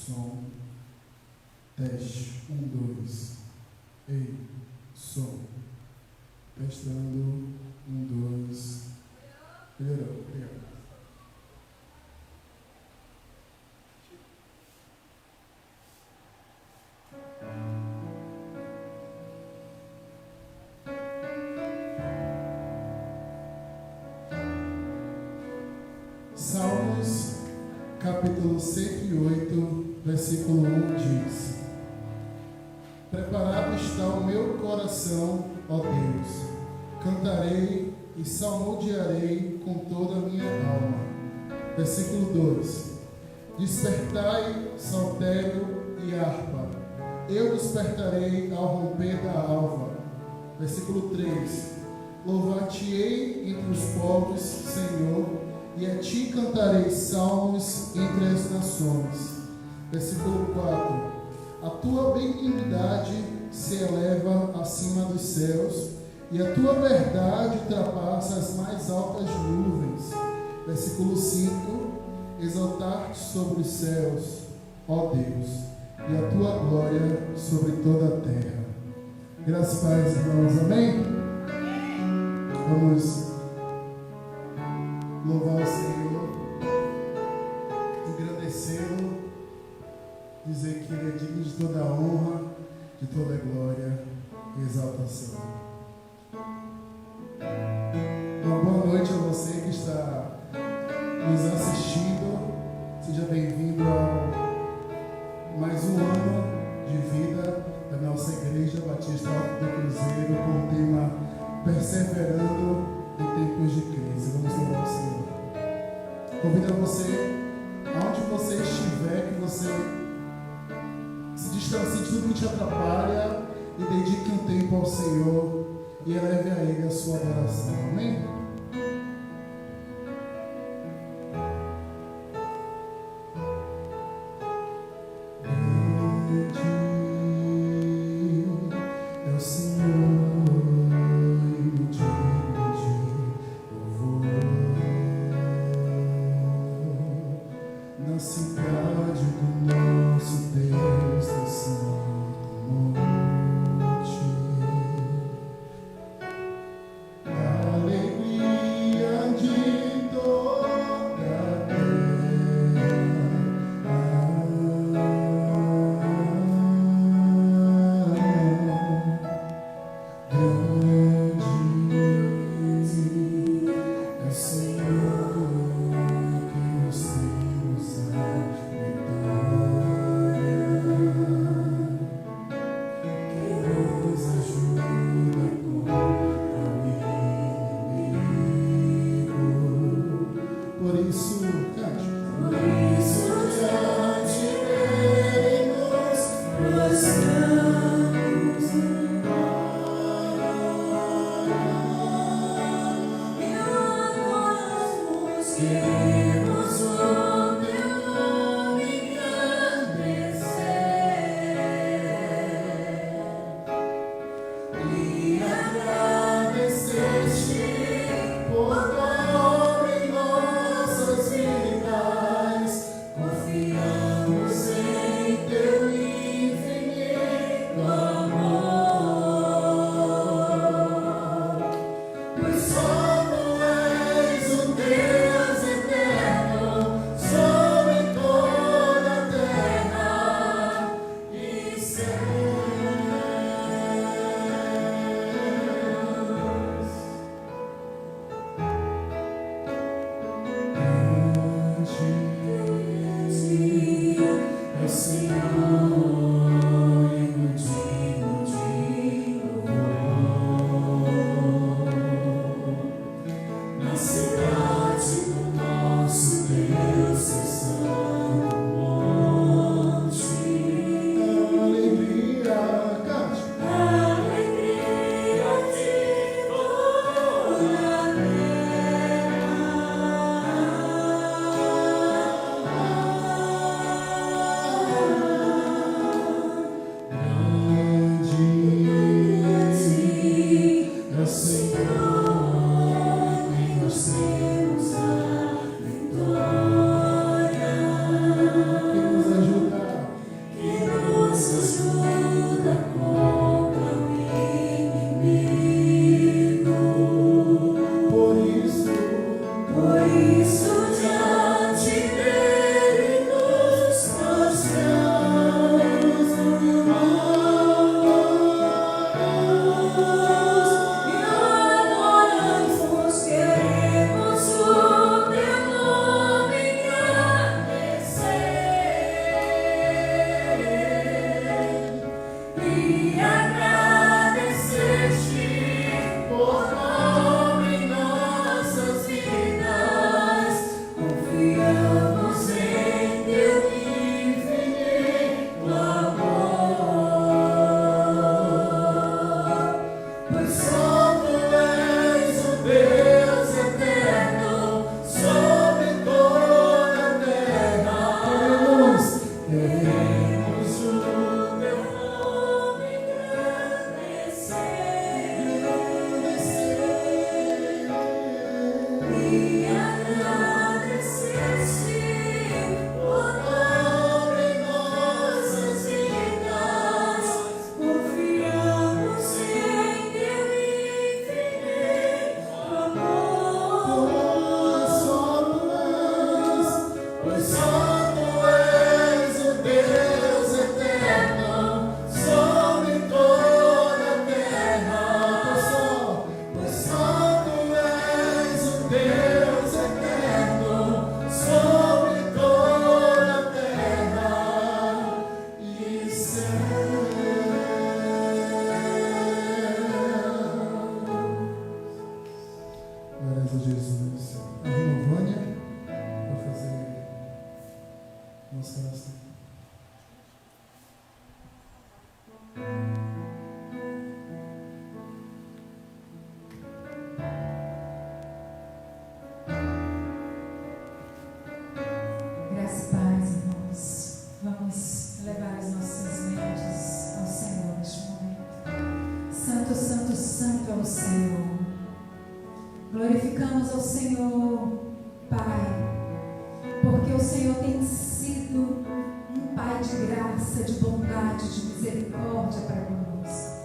Som. Teste. 1, 2. Ei, som. Testando. 1, 2. Melhorou, obrigado. Salmos, capítulo 108, versículo 1 diz: Preparado está o meu coração, ó Deus, cantarei e salmodiarei com toda a minha alma. Versículo 2: Despertai, saltério e harpa, eu despertarei ao romper da alva. Versículo 3: Louvar-te-ei entre os povos, Senhor, e a ti cantarei salmos entre as nações. Versículo 4: A tua benignidade se eleva acima dos céus, e a tua verdade ultrapassa as mais altas nuvens. Versículo 5: Exaltar-te sobre os céus, ó Deus, e a tua glória sobre toda a terra. Graças a Deus, irmãos, amém? Vamos louvar o Senhor, engrandecê-lo, dizer que Ele é digno de toda a honra, de toda a glória e exaltação. Uma boa noite a você que está nos assistindo. Seja bem-vindo a mais um ano de vida da nossa Igreja Batista Alto do Cruzeiro, com o tema Perseverando em Tempos de Crise. Vamos louvar o Senhor. Convido você, aonde você estiver, que você se distancie de tudo que te atrapalha e dedique um tempo ao Senhor e eleve a Ele a sua adoração. Amém? levar as nossas mentes ao Senhor neste momento. Santo, santo, santo é o Senhor. Glorificamos ao Senhor, Pai, porque o Senhor tem sido um Pai de graça, de bondade, de misericórdia para conosco.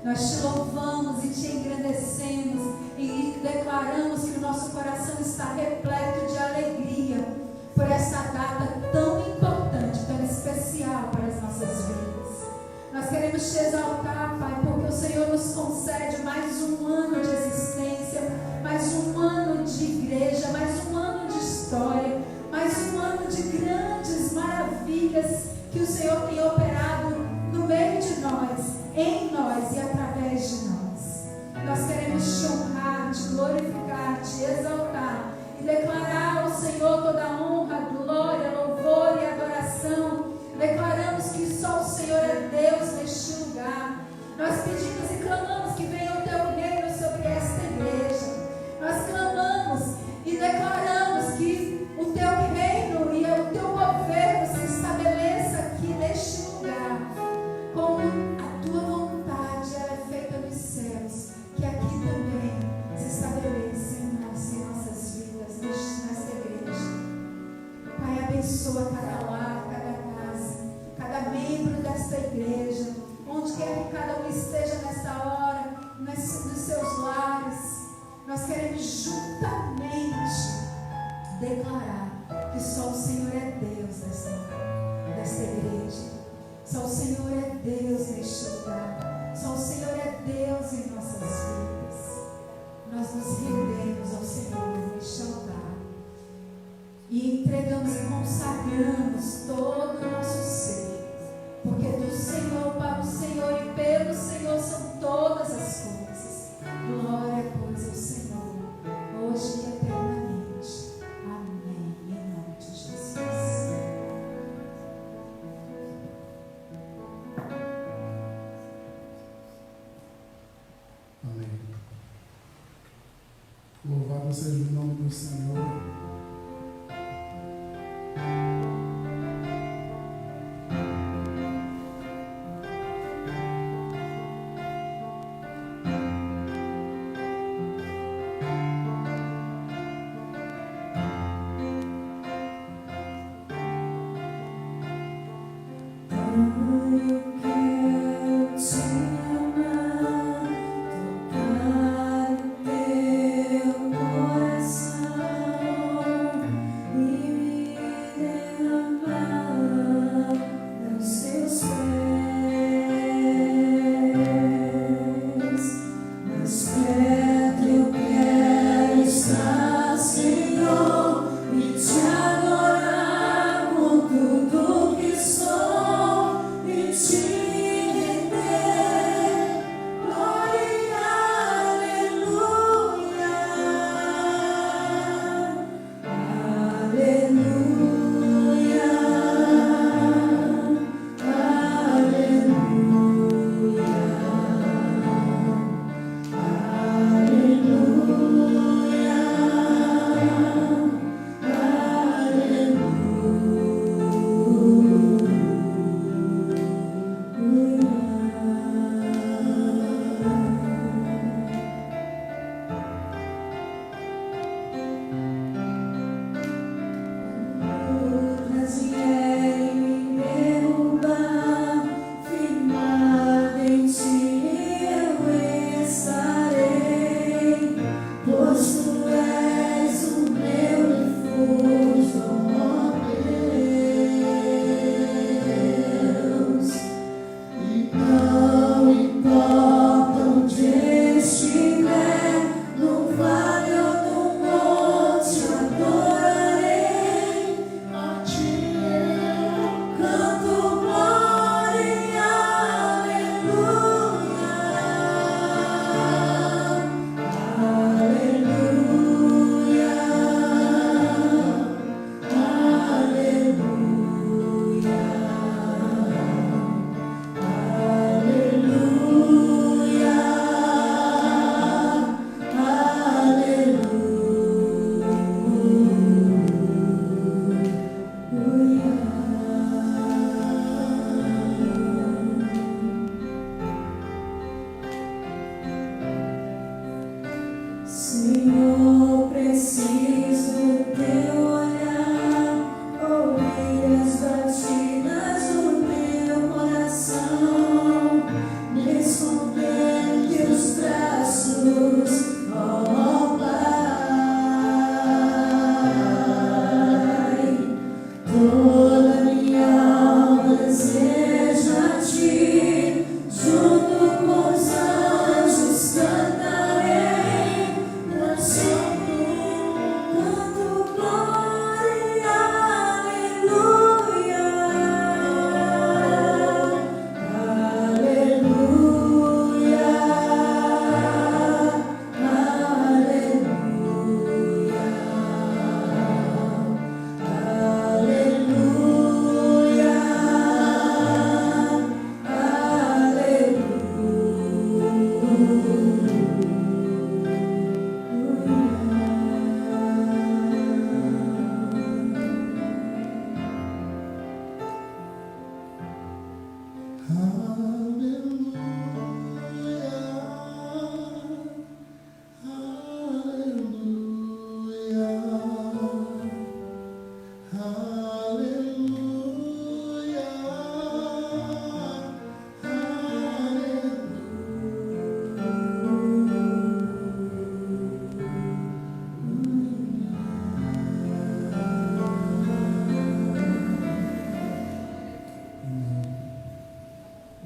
Nós te louvamos e te engrandecemos e declaramos que o nosso coração está repleto de alegria por essa data tão importante, tão especial para as nossas vidas. Nós queremos te exaltar, Pai, porque o Senhor nos concede mais um ano de existência, mais um ano de igreja, mais um ano de história, mais um ano de grandes maravilhas que o Senhor tem operado no meio de nós, em nós e através de nós. Nós queremos te honrar, te glorificar, te exaltar e declarar ao Senhor toda a honra, glória, louvor e adoração. Declaramos que só o Senhor é Deus neste lugar. Nós pedimos e clamamos que venha o teu reino sobre esta igreja. Nós clamamos e declaramos que o teu reino e o teu governo se estabeleça aqui neste lugar, como a tua vontade ela é feita nos céus, que aqui também se estabeleça em nossas vidas, nesta igreja. Pai, abençoa cada lar, cada casa, cada membro desta igreja, onde quer que cada um esteja nesta hora, nos seus lares. Nós queremos juntamente declarar que só o Senhor é Deus desta igreja. Só o Senhor é Deus neste lugar. Só o Senhor é Deus em nossas vidas. Nós nos rendemos ao Senhor neste altar e entregamos e consagramos todo o nosso ser, porque do Senhor, para o Senhor e pelo Senhor são todas as coisas. Glória, pois, ao Senhor, hoje e eternamente. Amém. Em nome de Jesus. Amém. Louvado seja o nome do Senhor. Teu coração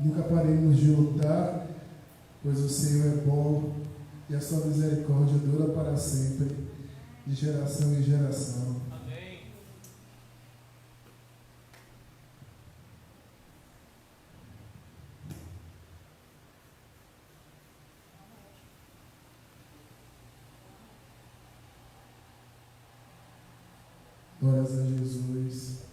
Nunca paremos de lutar, pois o Senhor é bom e a sua misericórdia dura para sempre, de geração em geração. Amém. Glórias a Jesus.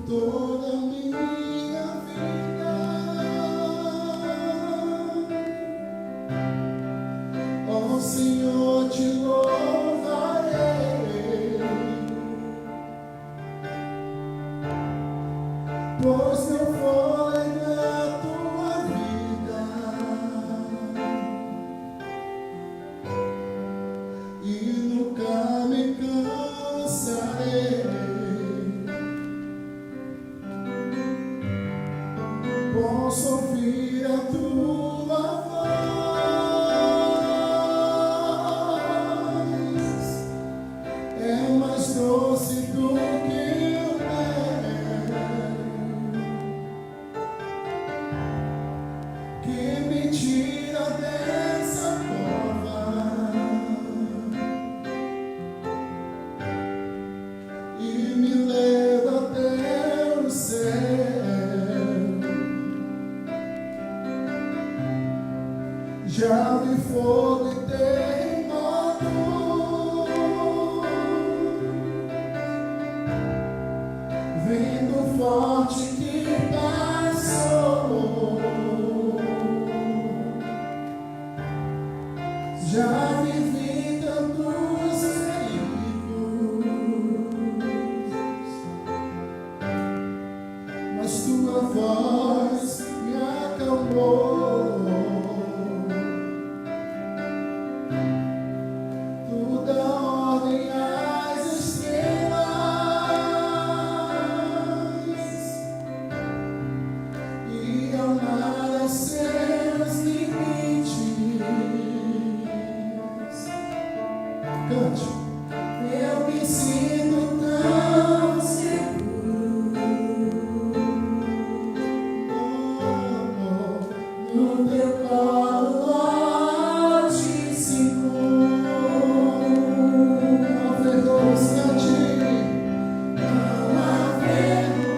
toda a minha vida. Ó Senhor, te louvarei, pois meu fôlego é a tua vida, e nunca me cansarei. Posso ouvir a tua voz, é mais doce do que o mel, que me tira dessa cova e me leva até o céu. Já vi fogo e terremoto, vento forte que passou. Já vivi tantos perigos, mas tua voz me acalmou. Cante. Eu me sinto tão seguro no teu colo, ó te seguro. Não há vergonhos, cante. Não há vergonhos,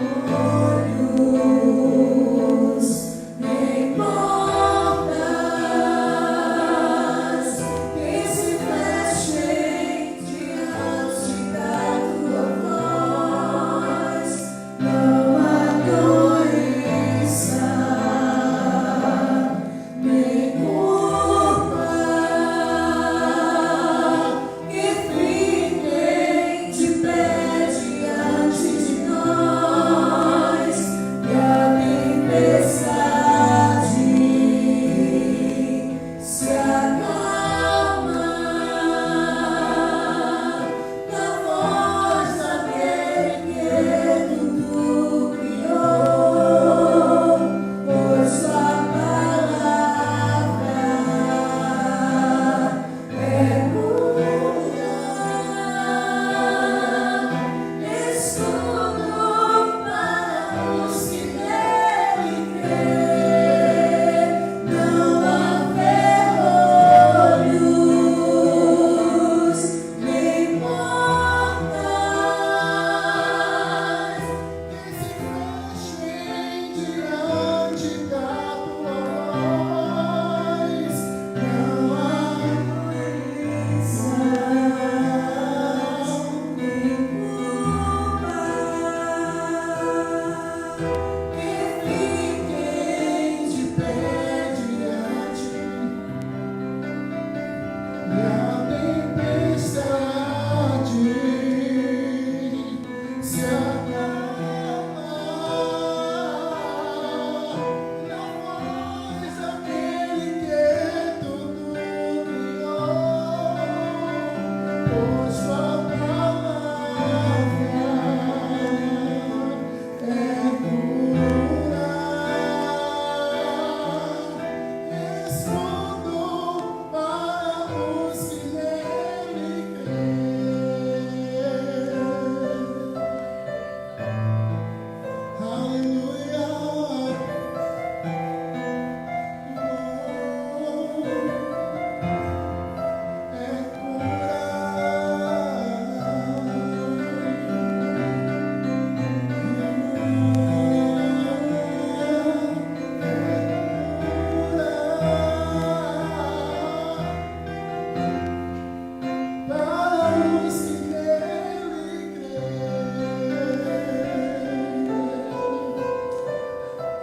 nem portas que se fechem diante da tua voz. Não há doença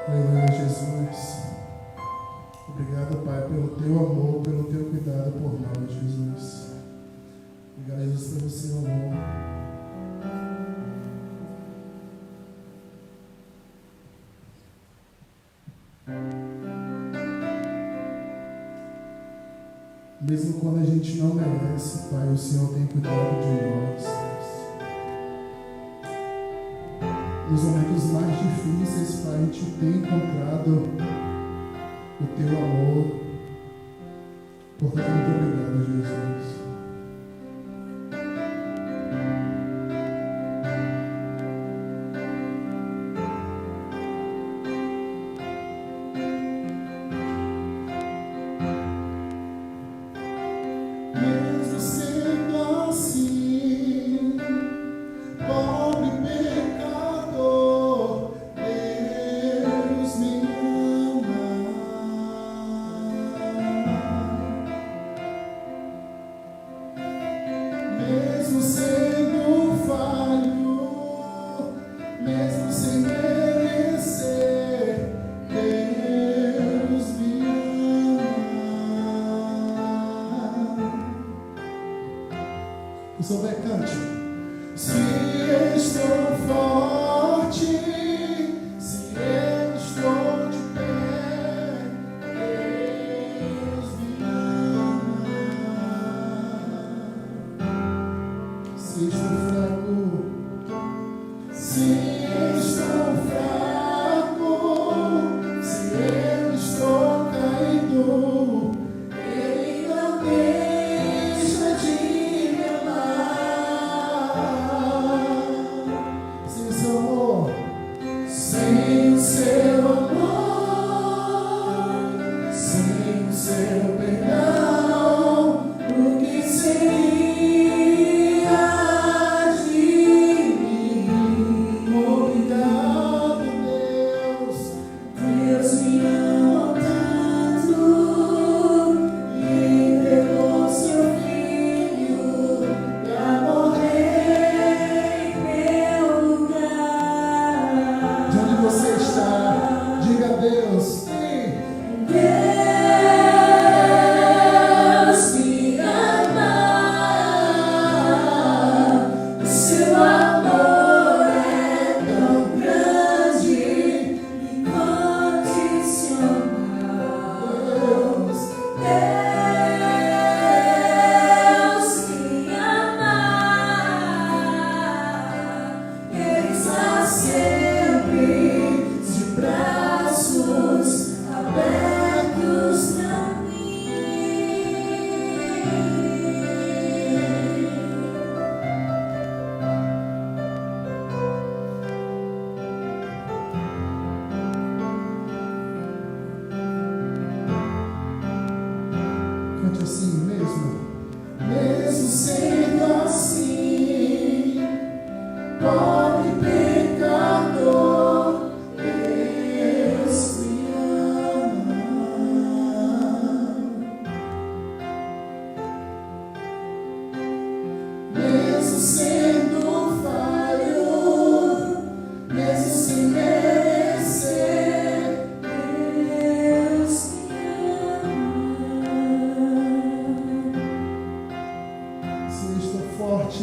Aleluia, Jesus. Obrigado, Pai, pelo teu amor, pelo teu cuidado por nós, Jesus. Obrigado, Jesus, pelo seu amor. Mesmo quando a gente não merece, Pai, o Senhor tem cuidado de nós. Nos momentos mais difíceis, Pai, a gente tem encontrado o teu amor. Portanto, muito obrigado, Jesus. Mesmo sendo assim, pobre pecador, Deus me ama. Mesmo sendo falho, mesmo sem merecer, Deus me ama. O souber, cante. Se estou forte, se eu estou de pé, Deus me ama. Se estou fraco, se estou fraco, se eu estou caído, Ele não deixa de me amar. Sem o seu amor, sem o seu amor, sem o seu perdão, o que seria de mim? Obrigado, Deus. Deus me ama tanto e entregou seu filho pra morrer em meu lugar. De onde você está, diga a Deus. Sim. Deus me ama, o seu amor é tão grande, incondicional. Deus me ama, Ele está sempre de braços abertos pra mim. Cante assim mesmo. Mesmo sendo assim, pobre pecador, Deus me ama. Mesmo sendo falho, mesmo sem merecer, Deus me ama. Se eu estou forte,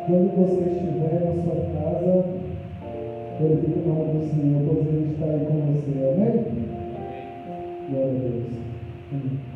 Onde você estiver na sua casa, glorifique o nome do Senhor, pois Ele está aí com você. Amém? Glória a Deus. Amém.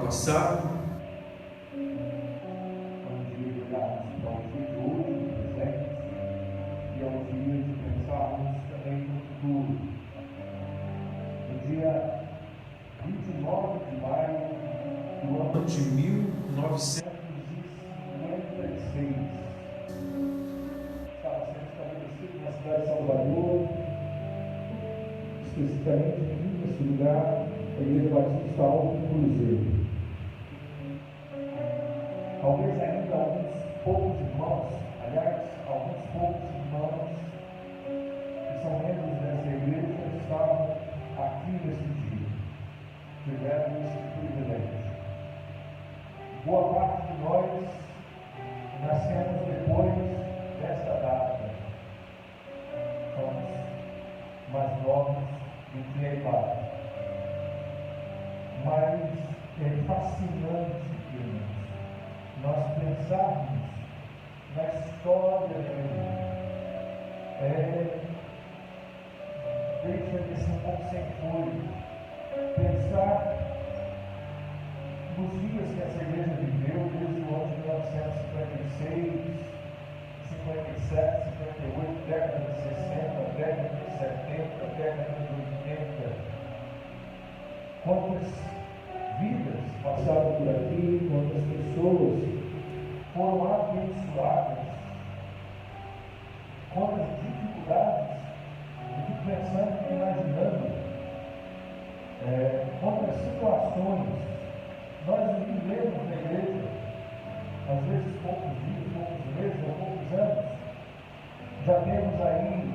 passado. E é um dia de pensarmos também no futuro. No dia 29 de maio do ano de 1956, estava sendo estabelecido na cidade de Salvador, especificamente aqui nesse lugar, a Igreja Batista Alto Cruzeiro. Talvez ainda alguns poucos irmãos, aliás, alguns poucos irmãos que são membros dessa igreja estavam aqui nesse dia, tiveram esse privilégio. Boa parte de nós nascemos depois desta data. Somos mais novos do que a idade. Mas é fascinante, irmãos, nós pensarmos na história da igreja. Deixa de ser um pouco sem folha. Pensar nos dias que essa igreja viveu desde o ano de 1956, 57, 58, década de 60, década de 70, década de 80. Quantas vidas passaram por aqui, quantas pessoas foram abençoadas, quantas dificuldades, eu fico pensando e imaginando quantas situações nós vivemos na igreja, às vezes poucos dias, poucos meses ou poucos anos. Já temos aí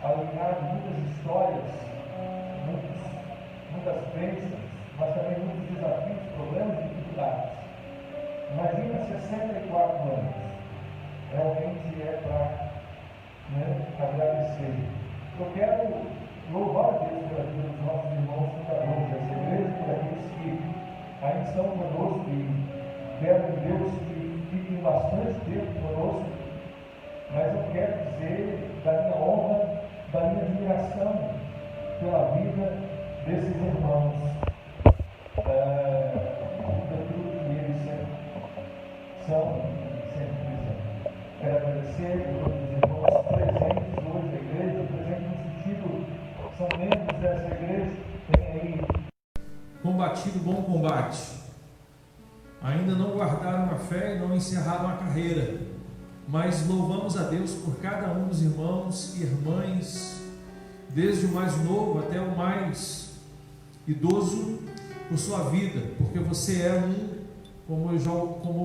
alinhado muitas histórias, muitas bênçãos, mas também muitos desafios, problemas e dificuldades. Imagina 64 anos. Realmente é para agradecer. Eu quero louvar a Deus pela vida dos nossos irmãos fundadores dessa igreja, por aqueles que ainda estão conosco e quero a Deus que fiquem bastante tempo conosco. Mas eu quero dizer da minha honra, da minha admiração pela vida desses irmãos, daquilo que eles são e sempre fizeram. Quero agradecer a todos os irmãos presentes hoje na igreja, presentes no sentido, são membros dessa igreja, tem aí. Combatido o bom combate. Ainda não guardaram a fé e não encerraram a carreira, mas louvamos a Deus por cada um dos irmãos e irmãs, desde o mais novo até o mais idoso, por sua vida, porque você é como eu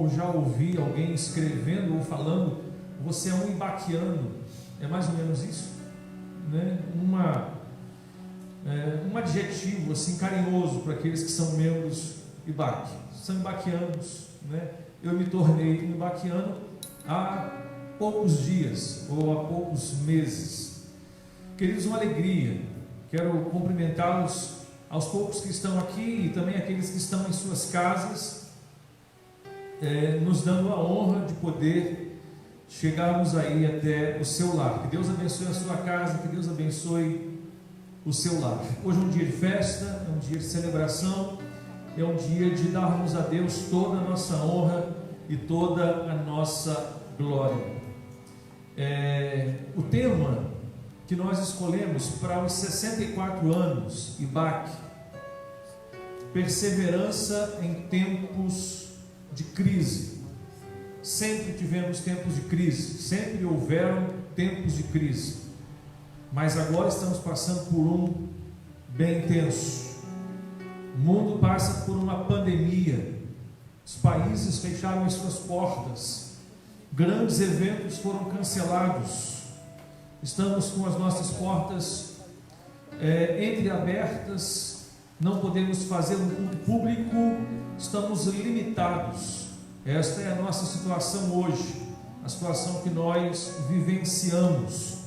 já ouvi alguém escrevendo ou falando, você é um ibaquiano. É mais ou menos isso, né? Um adjetivo assim carinhoso para aqueles que são membros Ibaque. São ibaquianos, né? Eu me tornei um ibaquiano há poucos dias ou há poucos meses. Queridos, uma alegria. Quero cumprimentá-los, aos poucos que estão aqui e também aqueles que estão em suas casas, nos dando a honra de poder chegarmos aí até o seu lar. Que Deus abençoe a sua casa, que Deus abençoe o seu lar. Hoje é um dia de festa, é um dia de celebração, é um dia de darmos a Deus toda a nossa honra e toda a nossa glória. O tema que nós escolhemos para os 64 anos Ibaque: perseverança em tempos de crise. Sempre tivemos tempos de crise, sempre houveram tempos de crise, mas agora estamos passando por um bem intenso. O mundo passa por uma pandemia, os países fecharam as suas portas, grandes eventos foram cancelados, estamos com as nossas portas entreabertas, não podemos fazer um culto público, estamos limitados. Esta é a nossa situação hoje, a situação que nós vivenciamos.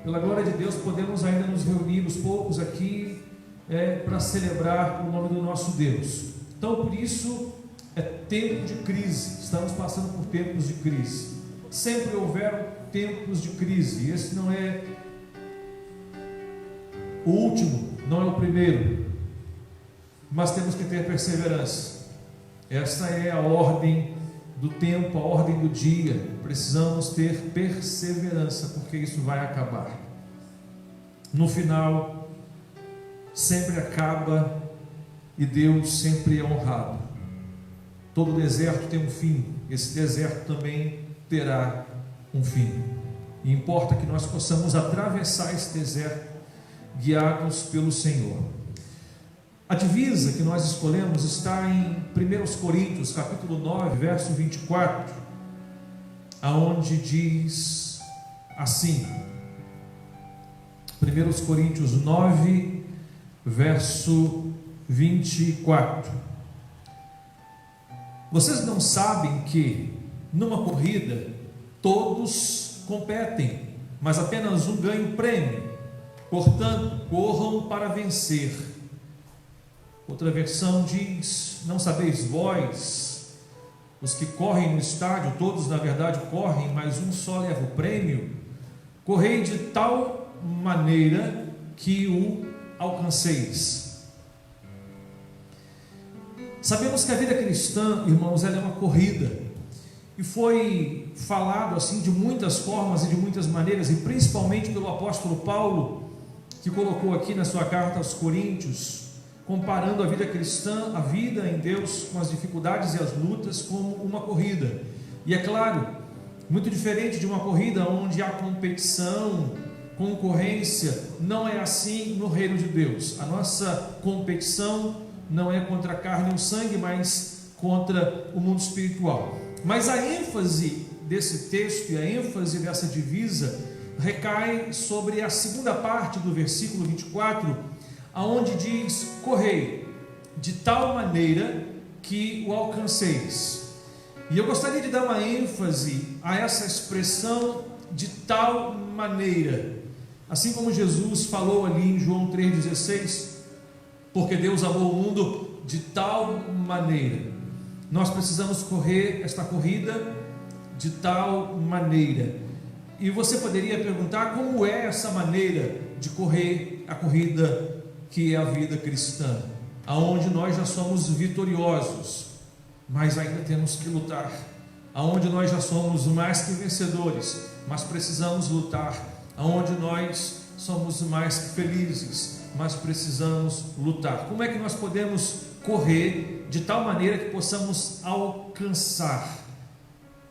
Pela glória de Deus, podemos ainda nos reunir, os poucos aqui, para celebrar o nome do nosso Deus. Então, por isso, é tempo de crise, estamos passando por tempos de crise. Sempre houveram tempos de crise, esse não é o último, não é o primeiro. mas temos que ter perseverança. Esta é a ordem do tempo, a ordem do dia. Precisamos ter perseverança, porque isso vai acabar. No final, sempre acaba e Deus sempre é honrado. Todo deserto tem um fim, esse deserto também terá um fim. E importa que nós possamos atravessar esse deserto guiados pelo Senhor. A divisa que nós escolhemos está em 1 Coríntios, capítulo 9, verso 24, aonde diz assim, 1 Coríntios 9, verso 24: vocês não sabem que numa corrida todos competem, mas apenas um ganha o prêmio? Portanto, corram para vencer. Outra versão diz: não sabeis vós, os que correm no estádio, todos na verdade correm, mas um só leva o prêmio? Correi de tal maneira que o alcanceis. Sabemos que a vida cristã, irmãos, ela é uma corrida, e foi falado assim de muitas formas e de muitas maneiras, e principalmente pelo apóstolo Paulo, que colocou aqui na sua carta aos Coríntios, comparando a vida cristã, a vida em Deus, com as dificuldades e as lutas, como uma corrida. E é claro, muito diferente de uma corrida onde há competição, concorrência, não é assim no reino de Deus. A nossa competição não é contra a carne e o sangue, mas contra o mundo espiritual. Mas a ênfase desse texto e a ênfase dessa divisa recai sobre a segunda parte do versículo 24, aonde diz: correi de tal maneira que o alcanceis. E eu gostaria de dar uma ênfase a essa expressão de tal maneira, assim como Jesus falou ali em João 3,16, porque Deus amou o mundo de tal maneira. Nós precisamos correr esta corrida de tal maneira. E você poderia perguntar: como é essa maneira de correr a corrida que é a vida cristã, aonde nós já somos vitoriosos, mas ainda temos que lutar, aonde nós já somos mais que vencedores, mas precisamos lutar, aonde nós somos mais que felizes, mas precisamos lutar? Como é que nós podemos correr de tal maneira que possamos alcançar?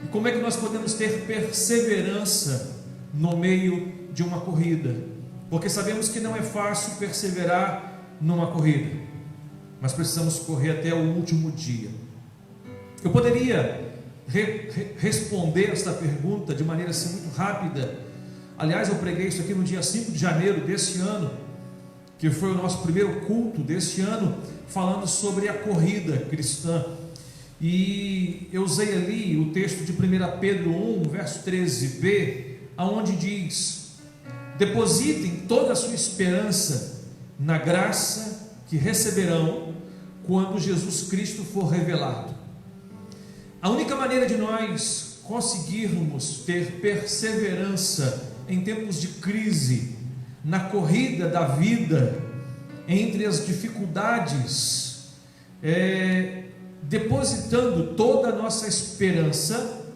E como é que nós podemos ter perseverança no meio de uma corrida? Porque sabemos que não é fácil perseverar numa corrida, mas precisamos correr até o último dia. Eu poderia responder esta pergunta de maneira assim muito rápida. Aliás, eu preguei isso aqui no dia 5 de janeiro deste ano, que foi o nosso primeiro culto deste ano, falando sobre a corrida cristã. E eu usei ali o texto de 1 Pedro 1, verso 13b, aonde diz: depositem toda a sua esperança na graça que receberão quando Jesus Cristo for revelado. A única maneira de nós conseguirmos ter perseverança em tempos de crise, na corrida da vida, entre as dificuldades, depositando toda a nossa esperança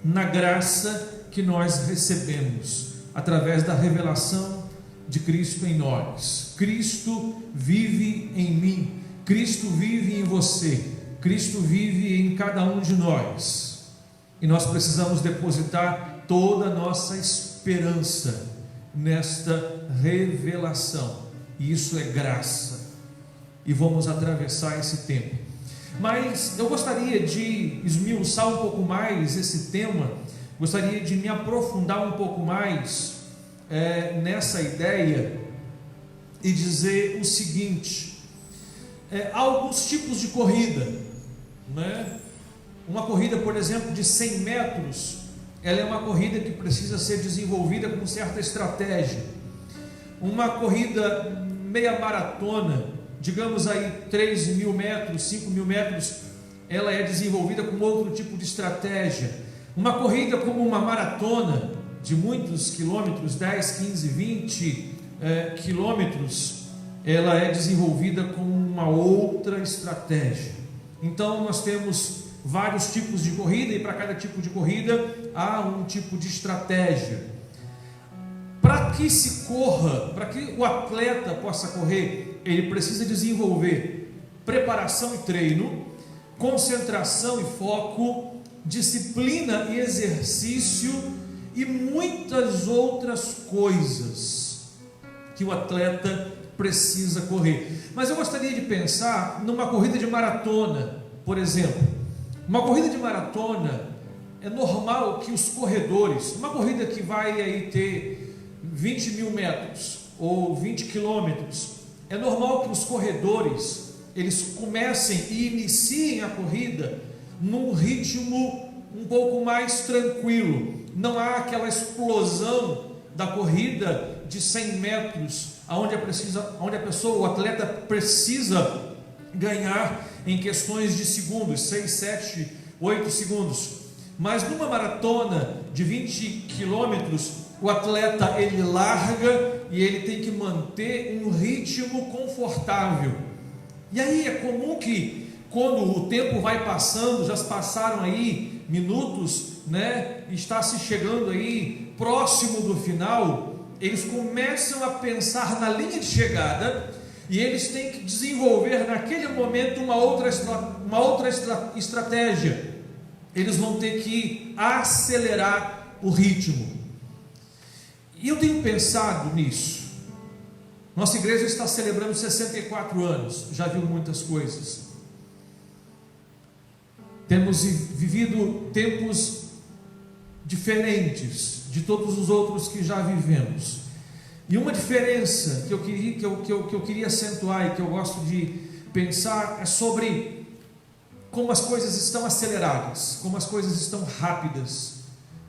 na graça que nós recebemos, através da revelação de Cristo em nós. Cristo vive em mim, Cristo vive em você, Cristo vive em cada um de nós, e nós precisamos depositar toda a nossa esperança nesta revelação, e isso é graça, e vamos atravessar esse tempo. Mas eu gostaria de esmiuçar um pouco mais esse tema, gostaria de me aprofundar um pouco mais nessa ideia e dizer o seguinte: há alguns tipos de corrida, né? Uma corrida, por exemplo, de 100 metros, ela é uma corrida que precisa ser desenvolvida com certa estratégia. Uma corrida meia maratona, digamos aí 3.000 metros, 5.000 metros, ela é desenvolvida com outro tipo de estratégia. Uma corrida como uma maratona, de muitos quilômetros, 10, 15, 20 quilômetros, ela é desenvolvida com uma outra estratégia. Então nós temos vários tipos de corrida, e para cada tipo de corrida há um tipo de estratégia. Para que se corra, para que o atleta possa correr, ele precisa desenvolver preparação e treino, concentração e foco, disciplina e exercício e muitas outras coisas que o atleta precisa correr. Mas eu gostaria de pensar numa corrida de maratona, por exemplo. Uma corrida de maratona, é normal que os corredores, uma corrida que vai aí ter 20 mil metros ou 20 quilômetros, é normal que os corredores, eles comecem e iniciem a corrida num ritmo um pouco mais tranquilo. Não há aquela explosão da corrida de 100 metros, onde a pessoa, o atleta precisa ganhar em questões de segundos, 6, 7, 8 segundos. Mas numa maratona de 20 quilômetros, o atleta ele larga e ele tem que manter um ritmo confortável. E aí é comum que quando o tempo vai passando, já se passaram aí minutos, né? Está se chegando aí próximo do final, eles começam a pensar na linha de chegada e eles têm que desenvolver naquele momento uma outra estratégia. Eles vão ter que acelerar o ritmo. E eu tenho pensado nisso. Nossa igreja está celebrando 64 anos, já viu muitas coisas. Temos vivido tempos diferentes de todos os outros que já vivemos. E uma diferença que eu queria acentuar e que eu gosto de pensar é sobre como as coisas estão aceleradas, como as coisas estão rápidas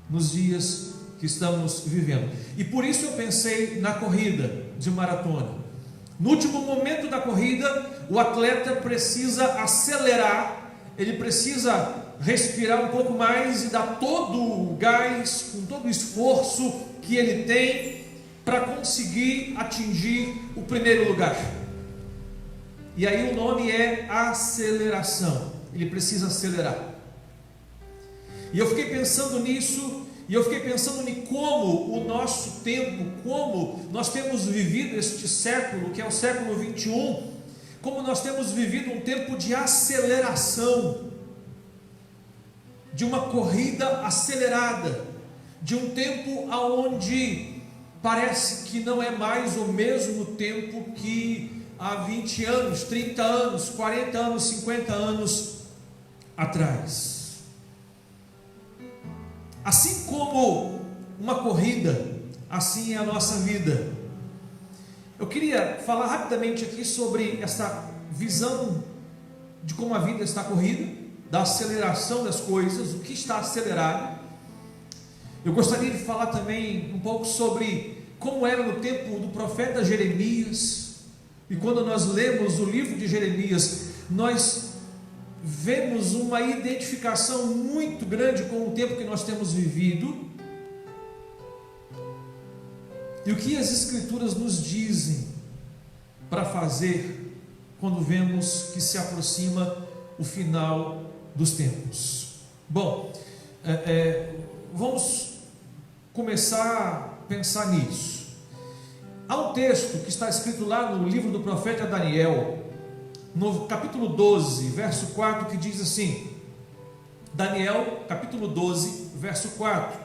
nos dias que estamos vivendo. E por isso eu pensei na corrida de maratona. No último momento da corrida, o atleta precisa acelerar, ele precisa respirar um pouco mais e dar todo o gás, com todo o esforço que ele tem para conseguir atingir o primeiro lugar. E aí o nome é aceleração. Ele precisa acelerar. E eu fiquei pensando nisso. E eu fiquei pensando em como o nosso tempo, como nós temos vivido este século, que é o século 21, como nós temos vivido um tempo de aceleração, de uma corrida acelerada, de um tempo onde parece que não é mais o mesmo tempo que há 20 anos, 30 anos, 40 anos, 50 anos atrás. Assim como uma corrida, assim é a nossa vida. Eu queria falar rapidamente aqui sobre essa visão de como a vida está corrida, da aceleração das coisas, o que está acelerado. Eu gostaria de falar também um pouco sobre como era no tempo do profeta Jeremias. E quando nós lemos o livro de Jeremias, nós vemos uma identificação muito grande com o tempo que nós temos vivido e o que as Escrituras nos dizem para fazer quando vemos que se aproxima o final dos tempos. Bom, vamos começar a pensar nisso. Há um texto que está escrito lá no livro do profeta Daniel, no capítulo 12, verso 4, que diz assim, Daniel, capítulo 12, verso 4,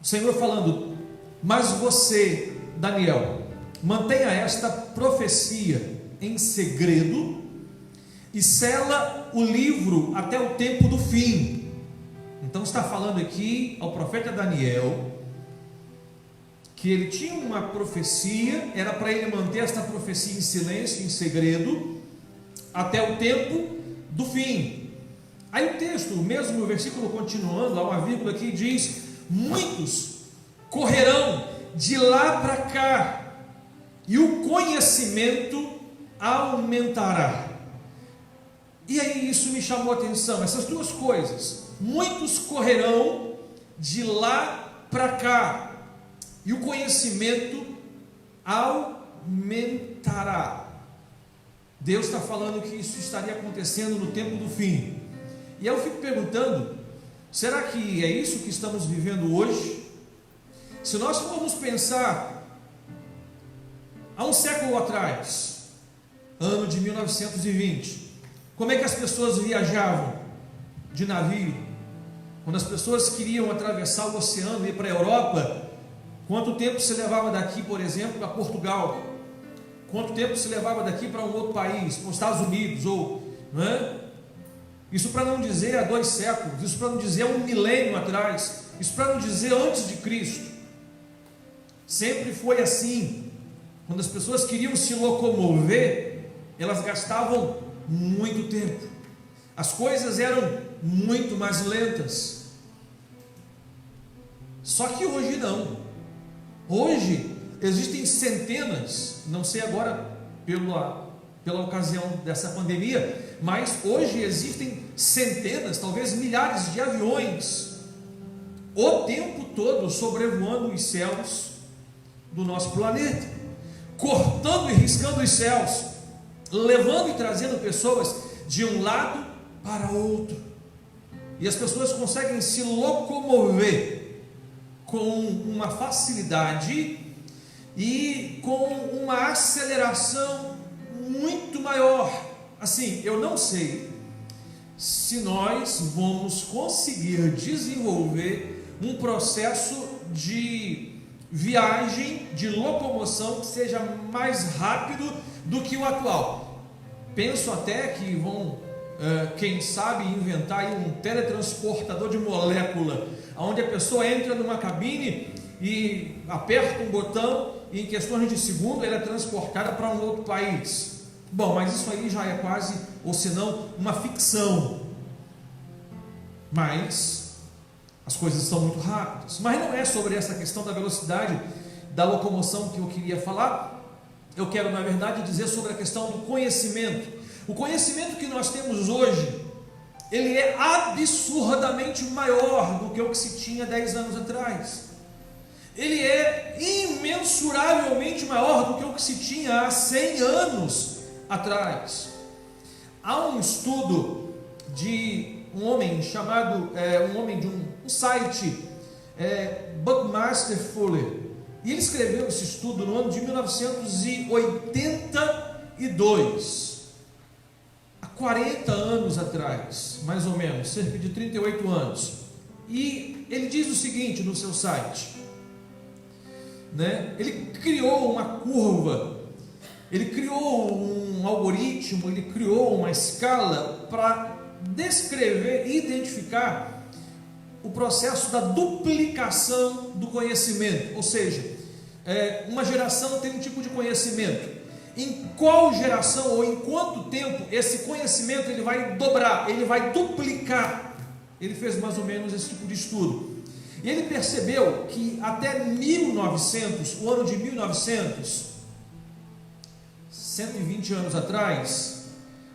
o Senhor falando: mas você, Daniel, mantenha esta profecia em segredo e sela o livro até o tempo do fim. Então está falando aqui ao profeta Daniel que ele tinha uma profecia, era para ele manter esta profecia em silêncio, em segredo, até o tempo do fim. Aí o texto, mesmo o versículo continuando, há uma vírgula aqui, diz: muitos correrão de lá para cá, e o conhecimento aumentará. E aí isso me chamou a atenção, essas duas coisas: muitos correrão de lá para cá, e o conhecimento aumentará. Deus está falando que isso estaria acontecendo no tempo do fim. E eu fico perguntando, será que é isso que estamos vivendo hoje? Se nós formos pensar há um século atrás, ano de 1920, como é que as pessoas viajavam de navio? Quando as pessoas queriam atravessar o oceano e ir para a Europa, quanto tempo se levava daqui, por exemplo, para Portugal? Quanto tempo se levava daqui para um outro país, para os Estados Unidos, não é? Isso para não dizer há 2 séculos, isso para não dizer há 1 milênio atrás, isso para não dizer antes de Cristo. Sempre foi assim. Quando as pessoas queriam se locomover, elas gastavam muito tempo. As coisas eram muito mais lentas. Só que hoje não. Hoje existem centenas, não sei agora pela ocasião dessa pandemia, mas hoje existem centenas, talvez milhares de aviões o tempo todo sobrevoando os céus do nosso planeta, cortando e riscando os céus, levando e trazendo pessoas de um lado para outro, e as pessoas conseguem se locomover com uma facilidade e com uma aceleração muito maior. Assim, eu não sei se nós vamos conseguir desenvolver um processo de viagem, de locomoção que seja mais rápido do que o atual. Penso até que vão, quem sabe, inventar aí um teletransportador de molécula, onde a pessoa entra numa cabine e aperta um botão e em questões de segundo ela é transportada para um outro país. Bom, mas isso aí já é quase, ou se não, uma ficção. Mas as coisas são muito rápidas. Mas não é sobre essa questão da velocidade da locomoção que eu queria falar. Eu quero, na verdade, dizer sobre a questão do conhecimento. O conhecimento que nós temos hoje, ele é absurdamente maior do que o que se tinha 10 anos atrás. Ele é imensuravelmente maior do que o que se tinha há 100 anos atrás. Há um estudo de um homem chamado, de um site, Buckmaster Fuller, e ele escreveu esse estudo no ano de 1982, há 40 anos atrás, mais ou menos, cerca de 38 anos, e ele diz o seguinte no seu site, ele criou uma curva, ele criou um algoritmo, ele criou uma escala para descrever e identificar o processo da duplicação do conhecimento. Ou seja, uma geração tem um tipo de conhecimento. Em qual geração ou em quanto tempo esse conhecimento ele vai dobrar, ele vai duplicar? Ele fez mais ou menos esse tipo de estudo. E ele percebeu que até 1900, o ano de 1900, 120 anos atrás,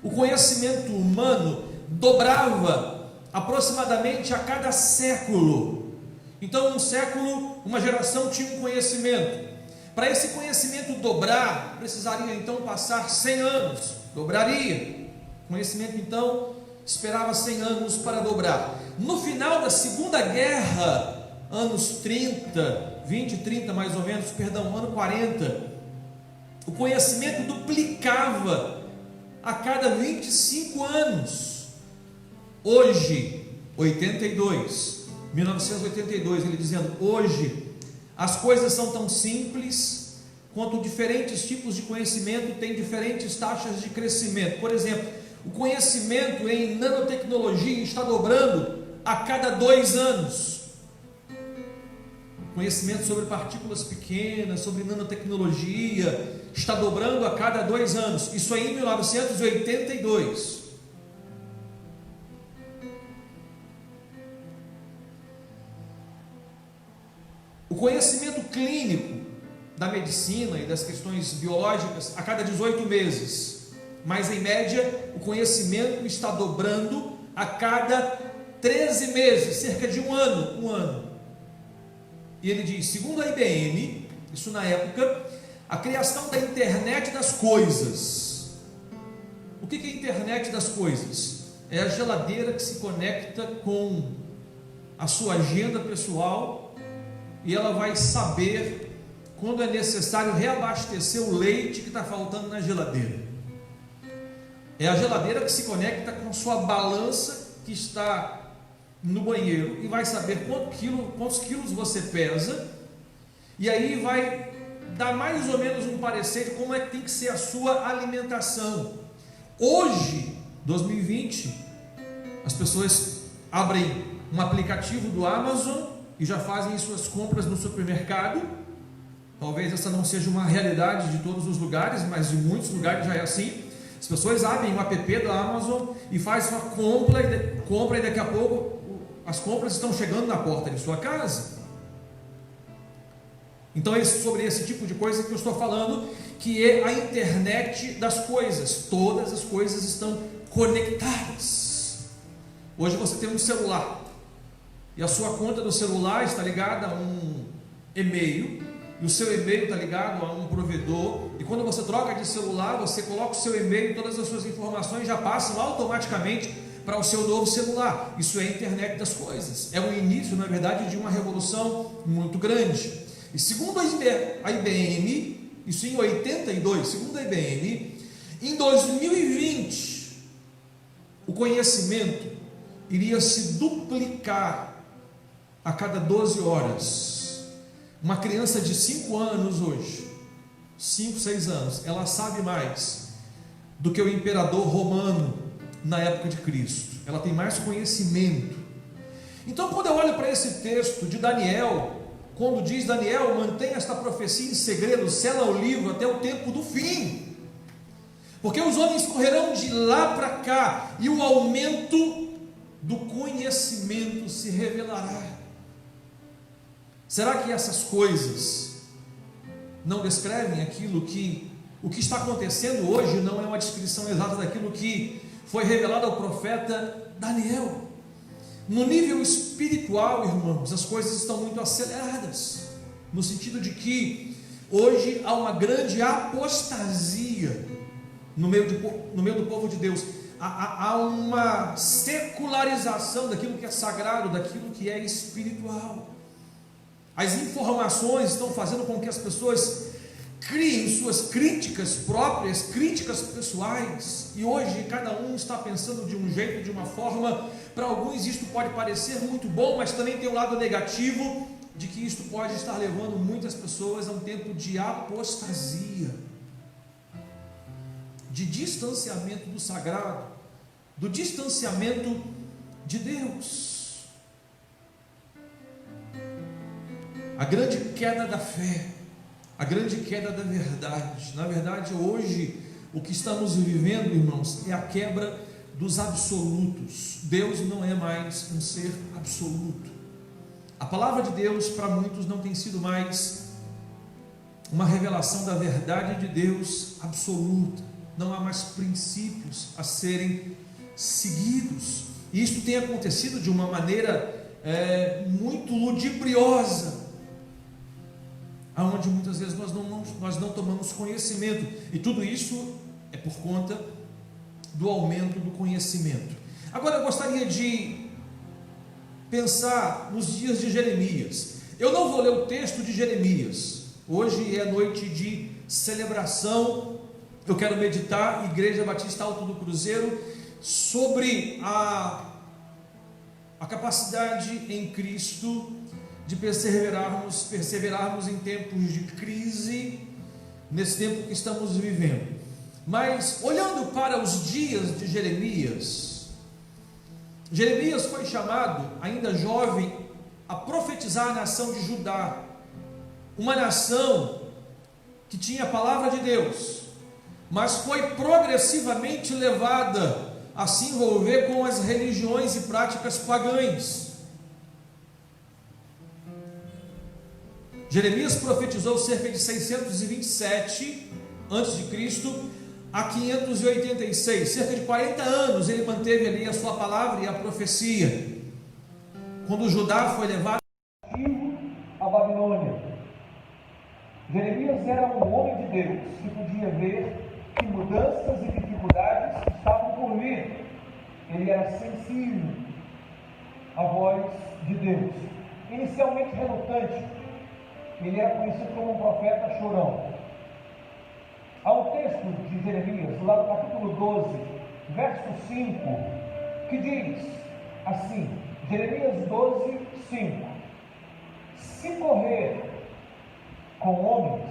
o conhecimento humano dobrava aproximadamente a cada século. Então, um século, uma geração tinha um conhecimento. Para esse conhecimento dobrar, precisaria então passar 100 anos, dobraria. O conhecimento então esperava 100 anos para dobrar. No final da Segunda Guerra, anos 30, 20, 30 mais ou menos, ano 40, o conhecimento duplicava a cada 25 anos. Hoje, 1982, ele dizendo, hoje as coisas são tão simples quanto diferentes tipos de conhecimento têm diferentes taxas de crescimento. Por exemplo, o conhecimento em nanotecnologia está dobrando a cada 2 anos. O conhecimento sobre partículas pequenas, sobre nanotecnologia, está dobrando a cada 2 anos. Isso aí em 1982. O conhecimento clínico da medicina e das questões biológicas a cada 18 meses. Mas em média o conhecimento está dobrando a cada 13 meses, cerca de um ano. E ele diz, segundo a IBM, isso na época, a criação da internet das coisas. O que é a internet das coisas? É a geladeira que se conecta com a sua agenda pessoal e ela vai saber quando é necessário reabastecer o leite que está faltando na geladeira. É a geladeira que se conecta com a sua balança que está no banheiro e vai saber quantos quilos você pesa, e aí vai dar mais ou menos um parecer de como é que tem que ser a sua alimentação. Hoje, 2020, as pessoas abrem um aplicativo do Amazon e já fazem suas compras no supermercado. Talvez essa não seja uma realidade de todos os lugares, mas em muitos lugares já é assim. As pessoas abrem um app da Amazon e fazem sua compra e daqui a pouco as compras estão chegando na porta de sua casa. Então é sobre esse tipo de coisa que eu estou falando, que é a internet das coisas. Todas as coisas estão conectadas. Hoje você tem um celular e a sua conta do celular está ligada a um e-mail, e o seu e-mail está ligado a um provedor, e quando você troca de celular, você coloca o seu e-mail, todas as suas informações já passam automaticamente para o seu novo celular. Isso é a internet das coisas. É o início, na verdade, de uma revolução muito grande. E segundo a IBM, isso em 82, segundo a IBM, em 2020, o conhecimento iria se duplicar a cada 12 horas. Uma criança de 5 anos hoje, 5, 6 anos, ela sabe mais do que o imperador romano na época de Cristo. Ela tem mais conhecimento. Então, quando eu olho para esse texto de Daniel, quando diz Daniel, mantenha esta profecia em segredo, sela o livro até o tempo do fim, porque os homens correrão de lá para cá, e o aumento do conhecimento se revelará. Será que essas coisas não descrevem o que está acontecendo hoje? Não é uma descrição exata daquilo que foi revelado ao profeta Daniel. No nível espiritual, irmãos, as coisas estão muito aceleradas, no sentido de que hoje há uma grande apostasia no meio do povo de Deus. Há uma secularização daquilo que é sagrado, daquilo que é espiritual. As informações estão fazendo com que as pessoas criem suas críticas próprias, críticas pessoais, e hoje cada um está pensando de um jeito, de uma forma. Para alguns isto pode parecer muito bom, mas também tem um lado negativo, de que isto pode estar levando muitas pessoas a um tempo de apostasia, de distanciamento do sagrado, do distanciamento de Deus. A grande queda da fé, a grande queda da verdade. Na verdade, hoje, o que estamos vivendo, irmãos, é a quebra dos absolutos. Deus não é mais um ser absoluto. A palavra de Deus, para muitos, não tem sido mais uma revelação da verdade de Deus absoluta. Não há mais princípios a serem seguidos. E isto tem acontecido de uma maneira muito ludibriosa, aonde muitas vezes nós não tomamos conhecimento, e tudo isso é por conta do aumento do conhecimento. Agora eu gostaria de pensar nos dias de Jeremias. Eu não vou ler o texto de Jeremias, hoje é noite de celebração. Eu quero meditar, Igreja Batista Alto do Cruzeiro, sobre a capacidade em Cristo de perseverarmos em tempos de crise, nesse tempo que estamos vivendo. Mas olhando para os dias de Jeremias, Jeremias foi chamado, ainda jovem, a profetizar a nação de Judá, uma nação que tinha a palavra de Deus, mas foi progressivamente levada a se envolver com as religiões e práticas pagãs. Jeremias profetizou cerca de 627 a.C. a 586, cerca de 40 anos ele manteve ali a sua palavra e a profecia. Quando Judá foi levado à Babilônia, Jeremias era um homem de Deus que podia ver que mudanças e dificuldades estavam por vir. Ele era sensível à voz de Deus. Inicialmente relutante, ele era conhecido como um profeta chorão. Há um texto de Jeremias, lá no capítulo 12, verso 5, que diz assim, Jeremias 12, 5: se correr com homens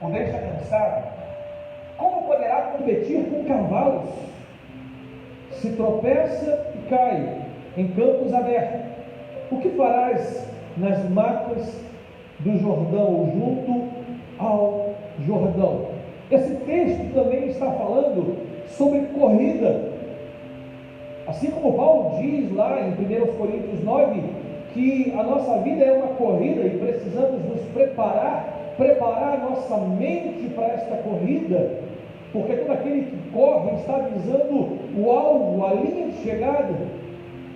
o deixa cansado, como poderá competir com cavalos? Se tropeça e cai em campos abertos, o que farás nas matas do Jordão, ou junto ao Jordão? Esse texto também está falando sobre corrida. Assim como Paulo diz lá em 1 Coríntios 9, que a nossa vida é uma corrida e precisamos nos preparar a nossa mente para esta corrida, porque todo aquele que corre está visando o alvo, a linha de chegada.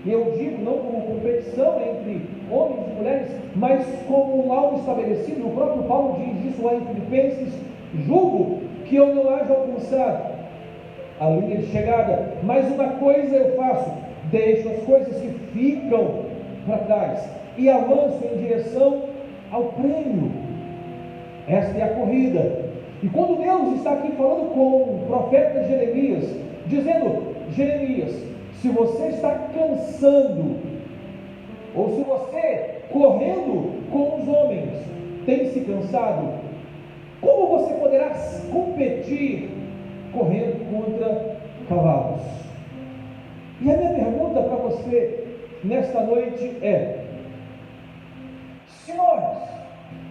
E eu digo não como competição entre homens e mulheres, mas como um alvo estabelecido. O próprio Paulo diz isso lá em Filipenses: julgo que eu não haja alcançado a linha de chegada, mas uma coisa eu faço, deixo as coisas que ficam para trás e avanço em direção ao prêmio. Esta é a corrida. E quando Deus está aqui falando com o profeta Jeremias, dizendo: Jeremias, se você está cansando, ou se você correndo com os homens tem se cansado, como você poderá competir correndo contra cavalos? E a minha pergunta para você nesta noite é: se nós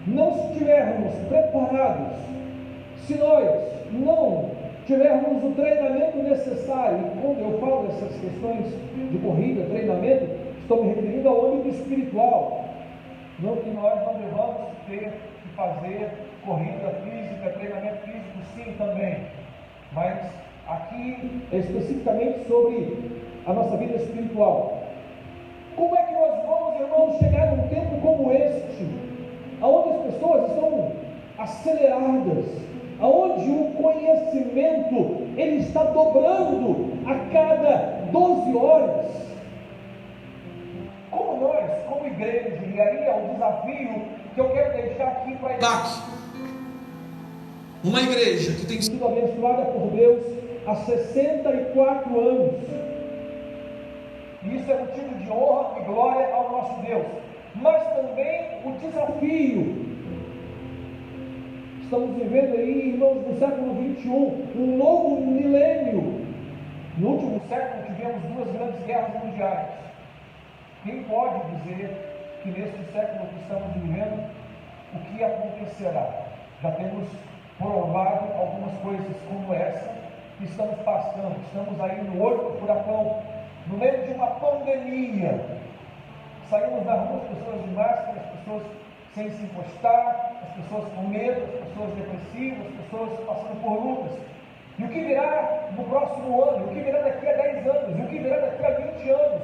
não estivermos preparados, se nós não tivermos o treinamento necessário, e quando eu falo dessas questões de corrida, treinamento, estou me referindo ao âmbito espiritual, não que nós não devamos ter que fazer corrida física, treinamento físico, sim, também, mas aqui especificamente sobre a nossa vida espiritual. Como é que nós vamos, irmãos, chegar num tempo como este, onde as pessoas estão aceleradas, onde o conhecimento ele está dobrando a cada 12 horas? Como nós, como igreja, e aí é o desafio que eu quero deixar aqui para uma igreja que tem sido abençoada por Deus há 64 anos. E isso é motivo de honra e glória ao nosso Deus. Mas também o desafio. Estamos vivendo aí, irmãos, no século 21, um novo milênio. No último século tivemos 2 grandes guerras mundiais. Quem pode dizer que neste século que estamos vivendo, o que acontecerá? Já temos provado algumas coisas como essa que estamos passando. Estamos aí no olho do furacão, no meio de uma pandemia. Saímos na rua, as pessoas de máscara, as pessoas sem se encostar, as pessoas com medo, as pessoas depressivas, as pessoas passando por lutas. E o que virá no próximo ano? O que virá daqui a 10 anos? E o que virá daqui a 20 anos?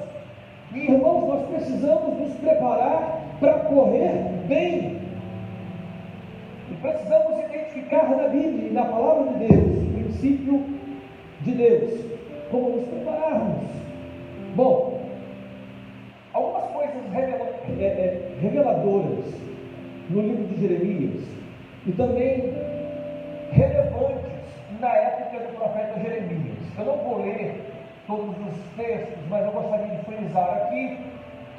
E, irmãos, nós precisamos nos preparar para correr bem. E precisamos identificar na Bíblia e na palavra de Deus, o princípio de Deus, como nos prepararmos. Bom, algumas coisas reveladoras no livro de Jeremias e também relevantes na época do profeta Jeremias. Eu não vou ler todos os textos, mas eu gostaria de frisar aqui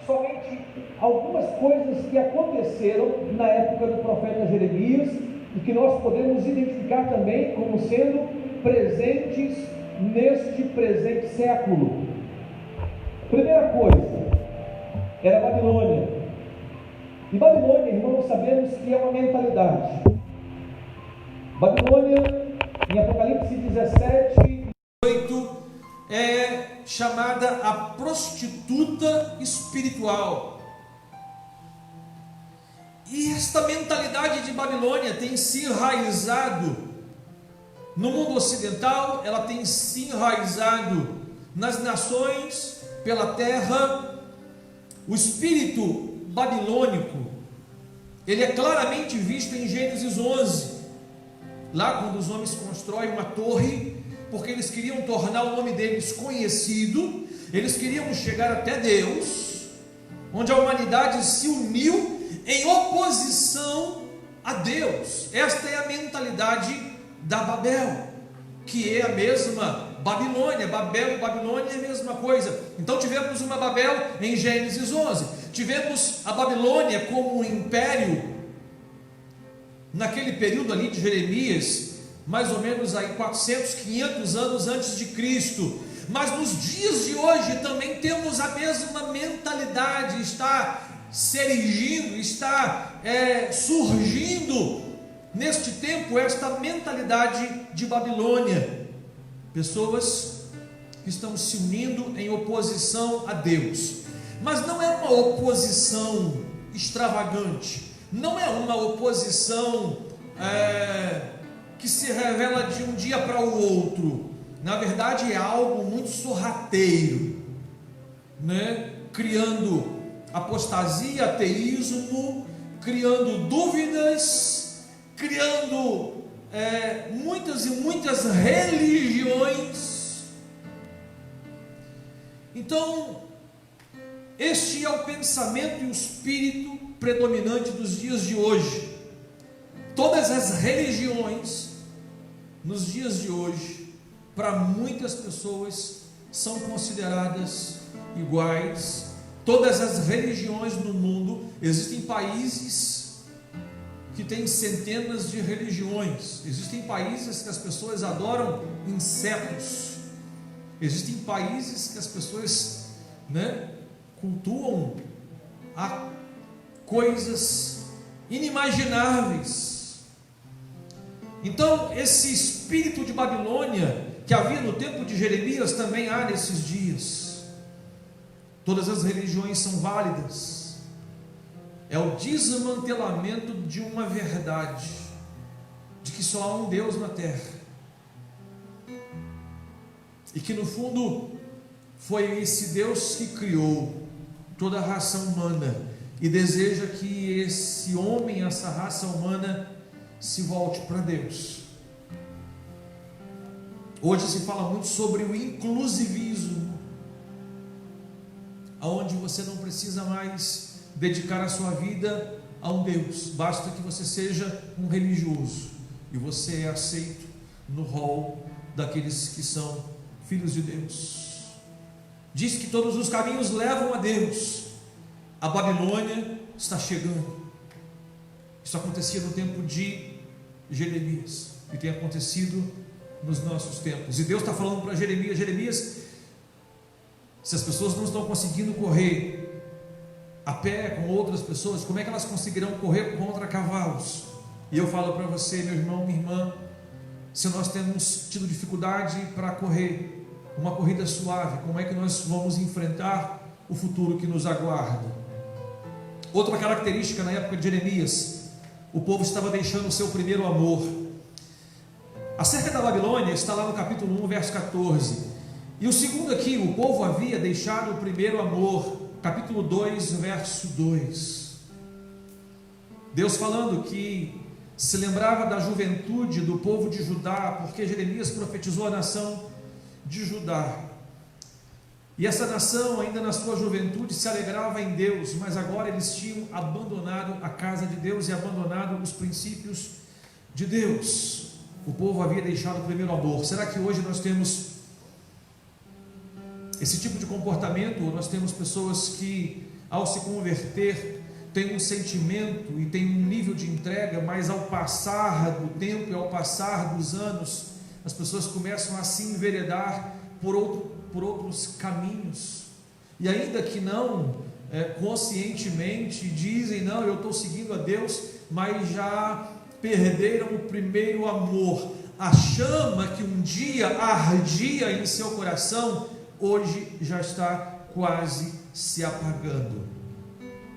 somente algumas coisas que aconteceram na época do profeta Jeremias e que nós podemos identificar também como sendo presentes neste presente século. Primeira coisa, era Babilônia. E Babilônia, irmãos, sabemos que é uma mentalidade. Babilônia, em Apocalipse 17, 8, é chamada a prostituta espiritual. E esta mentalidade de Babilônia tem se enraizado no mundo ocidental, ela tem se enraizado nas nações, pela terra. O espírito babilônico, ele é claramente visto em Gênesis 11, lá quando os homens constroem uma torre, porque eles queriam tornar o nome deles conhecido, eles queriam chegar até Deus, onde a humanidade se uniu em oposição a Deus. Esta é a mentalidade da Babel, que é a mesma Babilônia. Babel e Babilônia é a mesma coisa. Então tivemos uma Babel em Gênesis 11, tivemos a Babilônia como um império naquele período ali de Jeremias, mais ou menos aí 400, 500 anos antes de Cristo. Mas nos dias de hoje também temos a mesma mentalidade, está se erigindo, está surgindo neste tempo esta mentalidade de Babilônia. Pessoas que estão se unindo em oposição a Deus, mas não é uma oposição extravagante, não é uma oposição que se revela de um dia para o outro. Na verdade é algo muito sorrateiro, né? Criando apostasia, ateísmo, criando dúvidas, criando muitas e muitas religiões. Então, este é o pensamento e o espírito predominante dos dias de hoje. Todas as religiões, nos dias de hoje, para muitas pessoas, são consideradas iguais. Todas as religiões no mundo, existem países que têm centenas de religiões, existem países que as pessoas adoram insetos, existem países que as pessoas, cultuam a coisas inimagináveis. Então, esse espírito de Babilônia que havia no tempo de Jeremias também há nesses dias. Todas as religiões são válidas. É o desmantelamento de uma verdade, de que só há um Deus na terra, e que no fundo foi esse Deus que criou toda a raça humana e deseja que esse homem, essa raça humana, se volte para Deus. Hoje se fala muito sobre o inclusivismo, onde você não precisa mais dedicar a sua vida a um Deus, basta que você seja um religioso e você é aceito no rol daqueles que são filhos de Deus. Diz que todos os caminhos levam a Deus. A Babilônia está chegando. Isso acontecia no tempo de Jeremias e tem acontecido nos nossos tempos. E Deus está falando para Jeremias: Jeremias, se as pessoas não estão conseguindo correr a pé com outras pessoas, como é que elas conseguirão correr contra cavalos? E eu falo para você, meu irmão, minha irmã, se nós temos tido dificuldade para correr uma corrida suave, como é que nós vamos enfrentar o futuro que nos aguarda? Outra característica na época de Jeremias: o povo estava deixando o seu primeiro amor. Acerca da Babilônia está lá no capítulo 1, verso 14. E o segundo aqui, o povo havia deixado o primeiro amor, capítulo 2, verso 2. Deus falando que se lembrava da juventude do povo de Judá, porque Jeremias profetizou a nação de Judá. E essa nação, ainda na sua juventude, se alegrava em Deus, mas agora eles tinham abandonado a casa de Deus e abandonado os princípios de Deus. O povo havia deixado o primeiro amor. Será que hoje nós temos esse tipo de comportamento? Nós temos pessoas que, ao se converter, têm um sentimento e têm um nível de entrega, mas ao passar do tempo e ao passar dos anos, as pessoas começam a se enveredar por outros caminhos, e ainda que não conscientemente dizem: não, eu estou seguindo a Deus, mas já perderam o primeiro amor. A chama que um dia ardia em seu coração, hoje já está quase se apagando.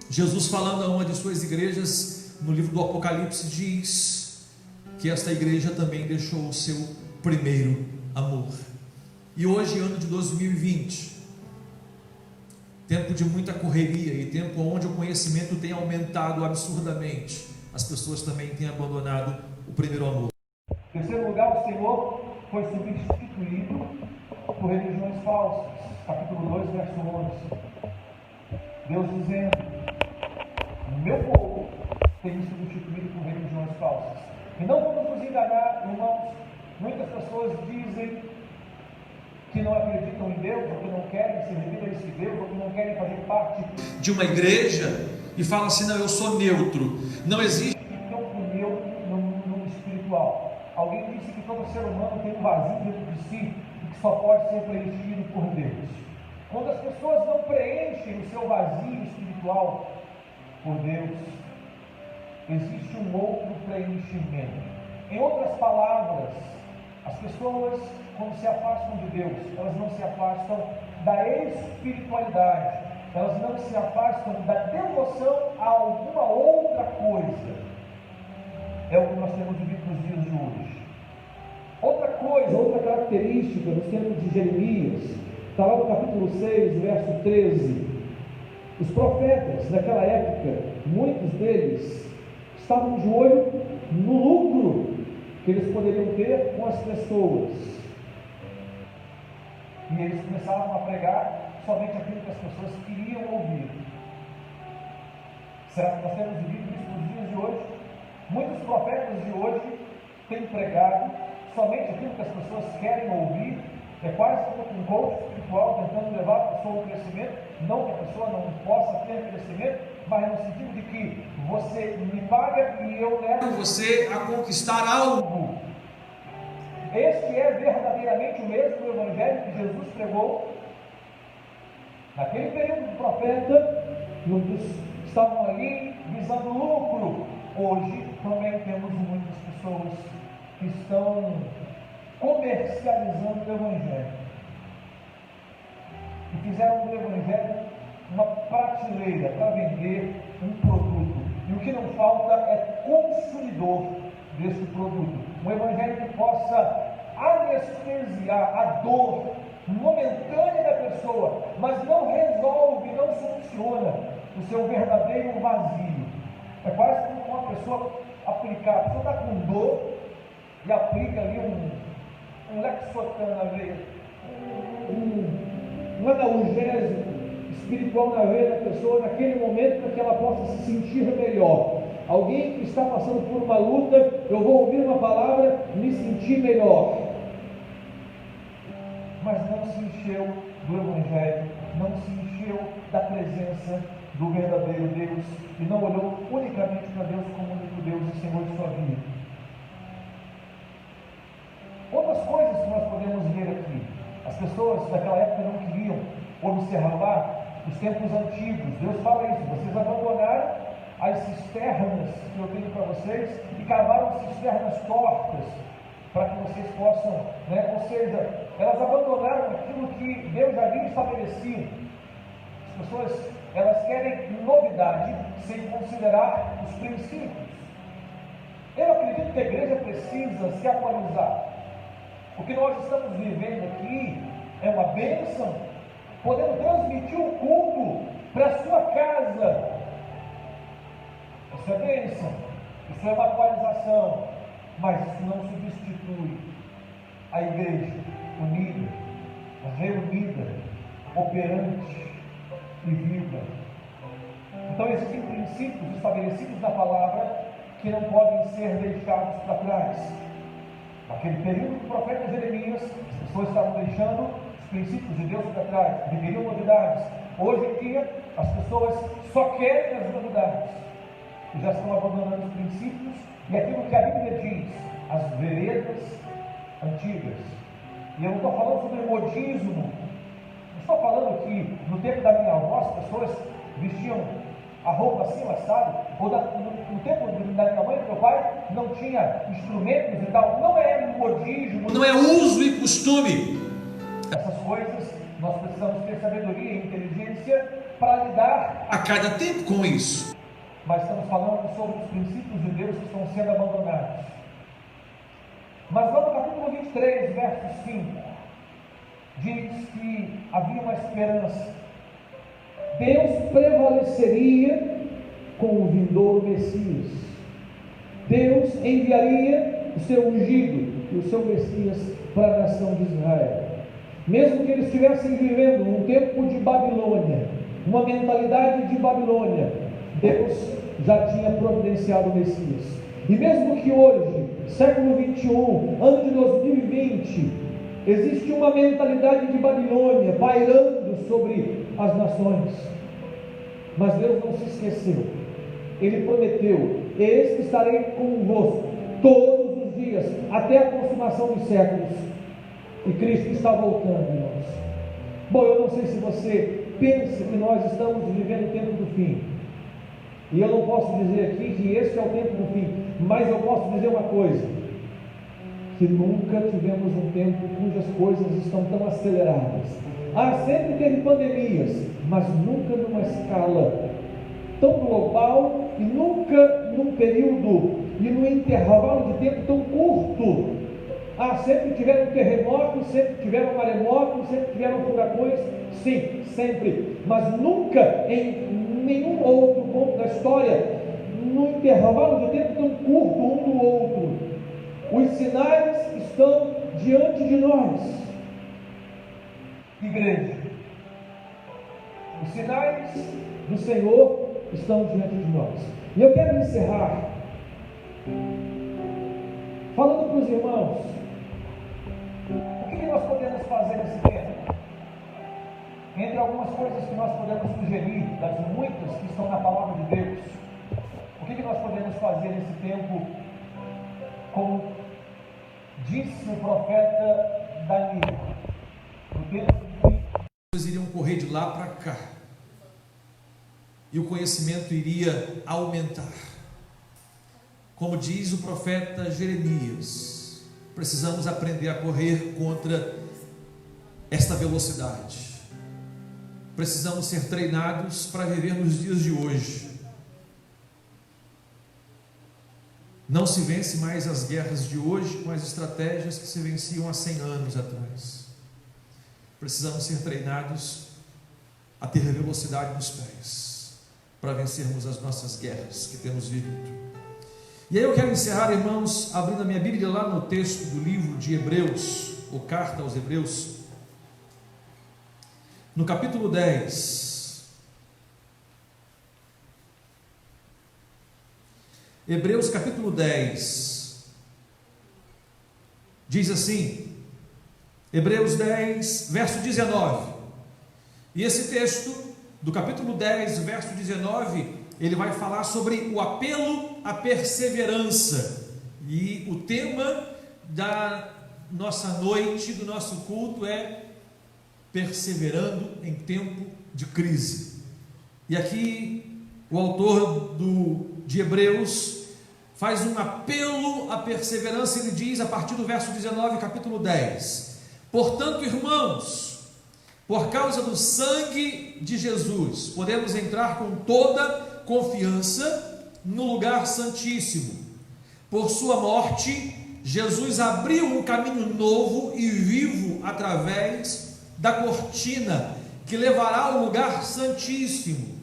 Jesus, falando a uma de suas igrejas, no livro do Apocalipse, diz que esta igreja também deixou o seu primeiro amor. E hoje, ano de 2020, tempo de muita correria e tempo onde o conhecimento tem aumentado absurdamente, as pessoas também têm abandonado o primeiro amor. Em terceiro lugar, o Senhor foi substituído por religiões falsas. Capítulo 2, verso 11. Deus dizendo: o meu povo tem me substituído por religiões falsas. E não vamos nos enganar, irmãos. Muitas pessoas dizem que não acreditam em Deus, ou que não querem servir a esse Deus, ou que não querem fazer parte de uma igreja e fala assim: não, eu sou neutro. Não existe campo neutro no mundo espiritual. Alguém disse que todo ser humano tem um vazio dentro de si e que só pode ser preenchido por Deus. Quando as pessoas não preenchem o seu vazio espiritual por Deus, existe um outro preenchimento. Em outras palavras, as pessoas, quando se afastam de Deus, elas não se afastam da espiritualidade, elas não se afastam da devoção a alguma outra coisa. É o que nós temos vivido nos dias de hoje. Outra coisa, outra característica nos tempos de Jeremias, está lá no capítulo 6, verso 13. Os profetas daquela época, muitos deles estavam de olho no lucro que eles poderiam ter com as pessoas. E eles começavam a pregar somente aquilo que as pessoas queriam ouvir. Será que nós temos vivido isso nos dias de hoje? Muitos profetas de hoje têm pregado somente aquilo que as pessoas querem ouvir. É quase como um coach espiritual tentando levar a pessoa ao crescimento. Não que a pessoa não possa ter crescimento, mas no sentido de que você me paga e eu levo você a conquistar algo. Este é verdadeiramente o mesmo evangelho que Jesus pregou naquele período do profeta. Muitos estavam ali visando lucro. Hoje também temos muitas pessoas que estão comercializando o evangelho e fizeram do evangelho uma prateleira para vender um produto, e o que não falta é consumidor desse produto. Um evangelho que possa anestesiar a dor momentânea da pessoa, mas não resolve, não soluciona o seu verdadeiro vazio. É quase como uma pessoa aplicar, a pessoa está com dor e aplica ali um Lexotan na veia, um analgésico espiritual na veia da pessoa naquele momento, para que ela possa se sentir melhor. Alguém que está passando por uma luta, eu vou ouvir uma palavra, me sentir melhor. Mas não se encheu do evangelho, não se encheu da presença do verdadeiro Deus e não olhou unicamente para Deus como único Deus e Senhor de sua vida. Outras coisas que nós podemos ver aqui: as pessoas daquela época não queriam observar os tempos antigos. Deus fala isso: vocês abandonaram as cisternas que eu tenho para vocês e cavaram cisternas tortas para que vocês possam, ou seja, elas abandonaram aquilo que Deus já havia estabelecido. As pessoas, elas querem novidade sem considerar os princípios. Eu acredito que a igreja precisa se atualizar. O que nós estamos vivendo aqui é uma bênção, podendo transmitir um culto para a sua casa. Isso é bênção, isso é uma atualização, mas isso não substitui a igreja unida, reunida, operante e viva. Então existem princípios estabelecidos na palavra que não podem ser deixados para trás. Naquele período do profeta Jeremias, as pessoas estavam deixando os princípios de Deus para trás, deveriam novidades. Hoje em dia, as pessoas só querem as novidades e já estão abandonando os princípios e aquilo que a Bíblia diz, as veredas antigas. E eu não estou falando sobre modismo, não estou falando que no tempo da minha avó as pessoas vestiam a roupa assim, sabe? Ou no tempo da minha mãe e do meu pai não tinha instrumentos e tal. Não é modismo, não é uso e costume. Essas coisas nós precisamos ter sabedoria e inteligência para lidar a cada tempo com isso. Mas estamos falando sobre os princípios de Deus que estão sendo abandonados. Mas lá no capítulo 23, verso 5, diz que havia uma esperança. Deus prevaleceria com o vindouro Messias. Deus enviaria o seu ungido e o seu Messias para a nação de Israel. Mesmo que eles estivessem vivendo num tempo de Babilônia, uma mentalidade de Babilônia, Deus já tinha providenciado o Messias. E mesmo que hoje, século 21, ano de 2020, existe uma mentalidade de Babilônia pairando sobre as nações, mas Deus não se esqueceu. Ele prometeu: eis que estarei convosco todos os dias, até a consumação dos séculos. E Cristo está voltando, irmãos. Bom, eu não sei se você pensa que nós estamos vivendo o tempo do fim, e eu não posso dizer aqui que esse é o tempo do fim, mas eu posso dizer uma coisa: que nunca tivemos um tempo cujas coisas estão tão aceleradas. Sempre teve pandemias, mas nunca numa escala tão global, e nunca num período e num intervalo de tempo tão curto. Sempre tiveram terremotos, sempre tiveram maremotos, sempre tiveram furacões, sim, sempre, mas nunca em nenhum outro ponto da história, num intervalo de tempo tão curto um do outro. Os sinais estão diante de nós, igreja. Os sinais do Senhor estão diante de nós. E eu quero encerrar falando para os irmãos: o que nós podemos fazer nesse tempo? Entre algumas coisas que nós podemos sugerir, das muitas que estão na palavra de Deus, o que nós podemos fazer nesse tempo? Como disse o profeta Daniel, eles iriam correr de lá para cá, e o conhecimento iria aumentar. Como diz o profeta Jeremias, precisamos aprender a correr contra esta velocidade. Precisamos ser treinados para viver nos dias de hoje. Não se vence mais as guerras de hoje com as estratégias que se venciam há 100 anos atrás. Precisamos ser treinados a ter velocidade nos pés para vencermos as nossas guerras que temos vivido. E aí eu quero encerrar, irmãos, abrindo a minha Bíblia lá no texto do livro de Hebreus, ou carta aos Hebreus, no capítulo 10. Hebreus capítulo 10 diz assim, Hebreus 10, verso 19, e esse texto do capítulo 10, verso 19, ele vai falar sobre o apelo à perseverança, e o tema da nossa noite, do nosso culto é perseverando em tempo de crise. E aqui o autor de Hebreus faz um apelo à perseverança. Ele diz a partir do verso 19, capítulo 10: portanto, irmãos, por causa do sangue de Jesus, podemos entrar com toda confiança no lugar santíssimo. Por sua morte, Jesus abriu um caminho novo e vivo através da cortina que levará ao lugar santíssimo.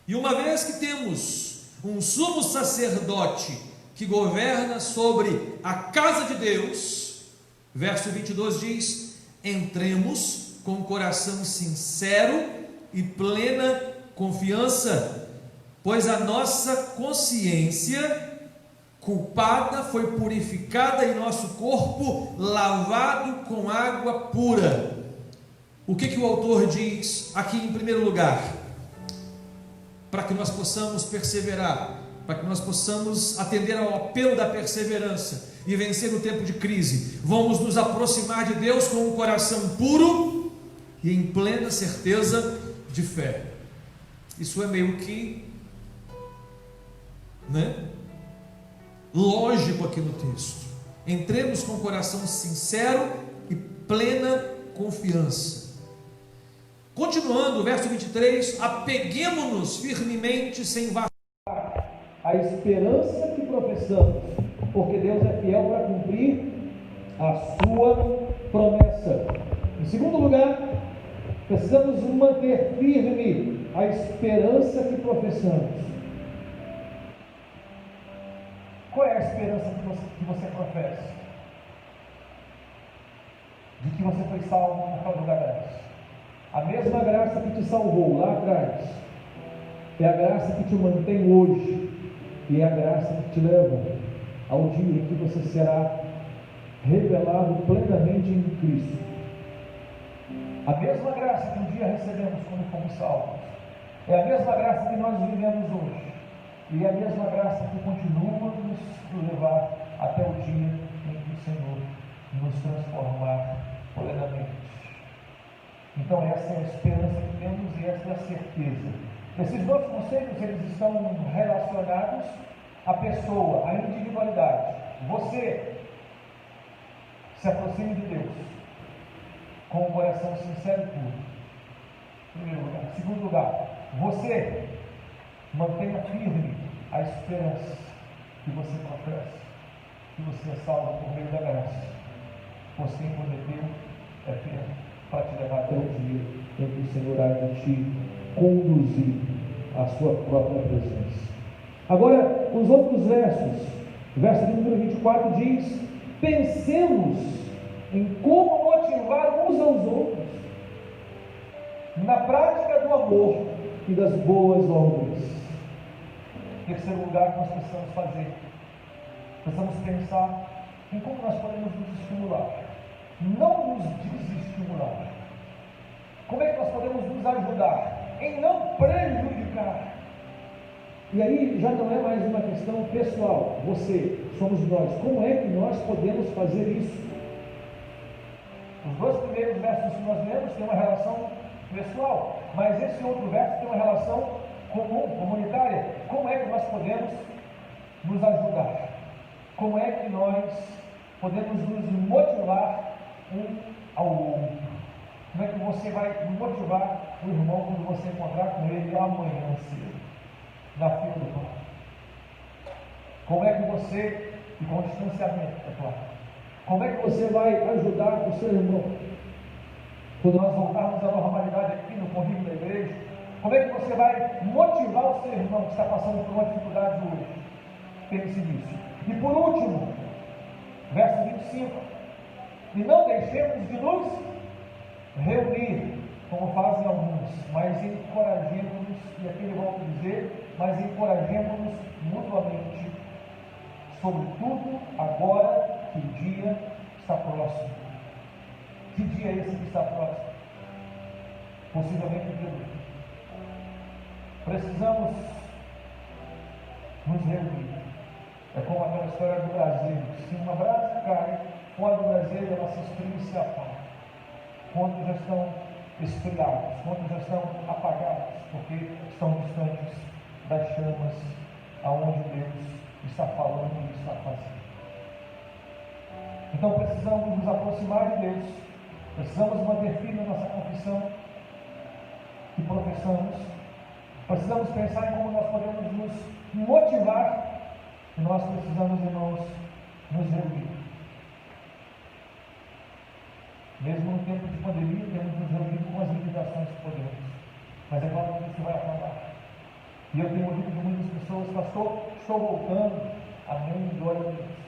E uma vez que temos um sumo sacerdote que governa sobre a casa de Deus, verso 22 diz: entremos com coração sincero e plena confiança, pois a nossa consciência culpada foi purificada e nosso corpo lavado com água pura. O que o autor diz aqui em primeiro lugar? Para que nós possamos perseverar, para que nós possamos atender ao apelo da perseverança e vencer no tempo de crise, vamos nos aproximar de Deus com um coração puro e em plena certeza de fé. Isso é meio que, lógico aqui no texto. Entremos com o coração sincero e plena confiança. Continuando, o verso 23, apeguemo-nos firmemente sem vacilar a esperança que professamos, porque Deus é fiel para cumprir a sua promessa. Em segundo lugar, Precisamos manter firme a esperança que professamos. Qual é a esperança que você professa? De que você foi salvo por causa da graça. A mesma graça que te salvou lá atrás é a graça que te mantém hoje e é a graça que te leva ao dia em que você será revelado plenamente em Cristo. A mesma graça que um dia recebemos quando fomos salvos é a mesma graça que nós vivemos hoje e é a mesma graça que continua nos levar até o dia em que o Senhor nos transformar plenamente. Então essa é a esperança que temos e essa é a certeza. Esses dois conceitos, eles estão relacionados à pessoa, à individualidade. Você se aproxime de Deus com um coração sincero e puro. Primeiro lugar. Segundo lugar, você mantenha firme a esperança que você professa, que você é salvo por meio da graça. Pois quem prometeu é fiel para te levar até o dia em que o Senhor há de te conduzir à sua própria presença. Agora, os outros versos, verso de número 24 diz: pensemos em como motivar uns aos outros na prática do amor e das boas obras. Terceiro lugar que nós precisamos fazer, precisamos pensar em como nós podemos nos estimular, não nos desestimular. Como é que nós podemos nos ajudar em não prejudicar? E aí já não é mais uma questão pessoal, você, somos nós. Como é que nós podemos fazer isso? Os dois primeiros versos que nós lemos têm uma relação pessoal, mas esse outro verso tem uma relação comum, comunitária. Como é que nós podemos nos ajudar? Como é que nós podemos nos motivar um ao outro? Como é que você vai motivar o irmão quando você encontrar com ele amanhã cedo, na fila do pão? Como é que você, e com distanciamento, é claro, como é que você vai ajudar o seu irmão quando nós voltarmos à normalidade aqui no convívio da igreja? Como é que você vai motivar o seu irmão que está passando por uma dificuldade hoje? Pense nisso. E por último, verso 25: e não deixemos de nos reunir, como fazem alguns, mas encorajemos-nos, e aqui ele volta a dizer, mas encorajemos-nos mutuamente, sobretudo agora que o dia está próximo. Que dia é esse que está próximo? Possivelmente o dia 2. Precisamos nos reunir. É como aquela história do Brasil: se uma brasa cai fora do Brasil, ela se esfria e se apaga. Quantos já estão esfriados, quantos já estão apagados, porque estão distantes das chamas aonde Deus está falando e está fazendo. Então precisamos nos aproximar de Deus, precisamos manter firme a nossa confissão que professamos, precisamos pensar em como nós podemos nos motivar, e nós precisamos, irmãos, nos reunir. Mesmo no tempo de pandemia, temos nos reunido com as limitações que podemos, mas é claro que isso vai acabar. E eu tenho ouvido de muitas pessoas: pastor, estou voltando. Amém, glória a Deus.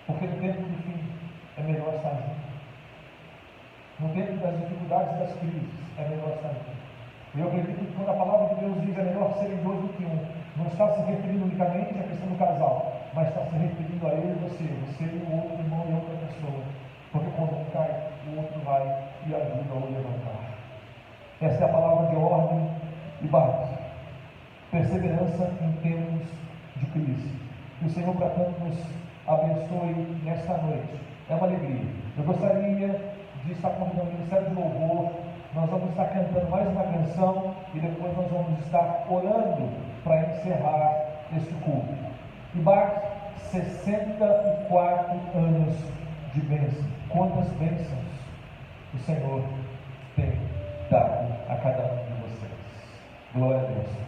Porque no tempo do fim é melhor estar junto. No tempo das dificuldades e das crises é melhor estar junto. E eu acredito que quando a palavra de Deus diz é melhor serem dois do que um, não está se referindo unicamente à questão do casal, mas está se referindo a ele e você e o outro irmão e outra pessoa. Porque quando um cai, o outro vai e ajuda a o levantar. Essa é a palavra de ordem e base. Perseverança em tempos de crise. Que o Senhor, para tanto, nos abençoe nesta noite. É uma alegria. Eu gostaria de estar convidando o Ministério de Louvor. Nós vamos estar cantando mais uma canção e depois nós vamos estar orando para encerrar este culto. E bate 64 anos de bênção. Quantas bênçãos o Senhor tem dado a cada um de vocês. Glória a Deus.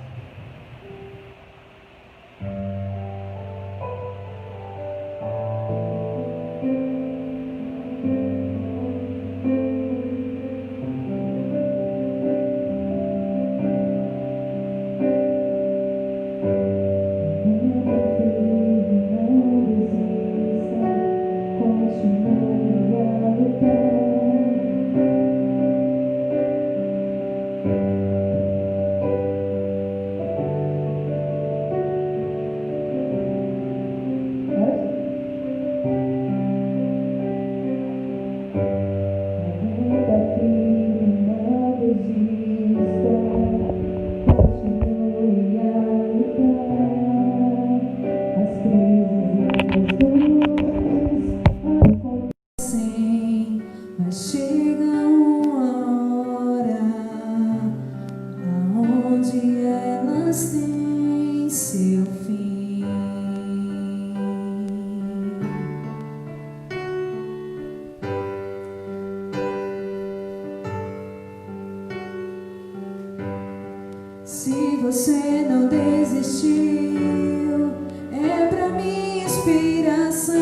Se você não desistiu, é pra minha inspiração,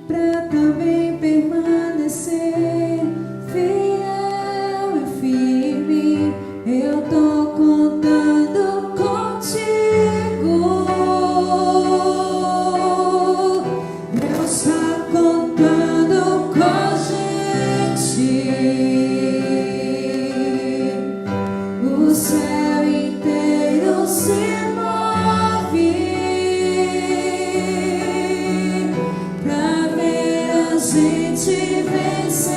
pra também permanecer fiel e firme. Eu tô contando contigo. Deus tá contando com a gente. O céu inteiro se move pra ver a gente vencer.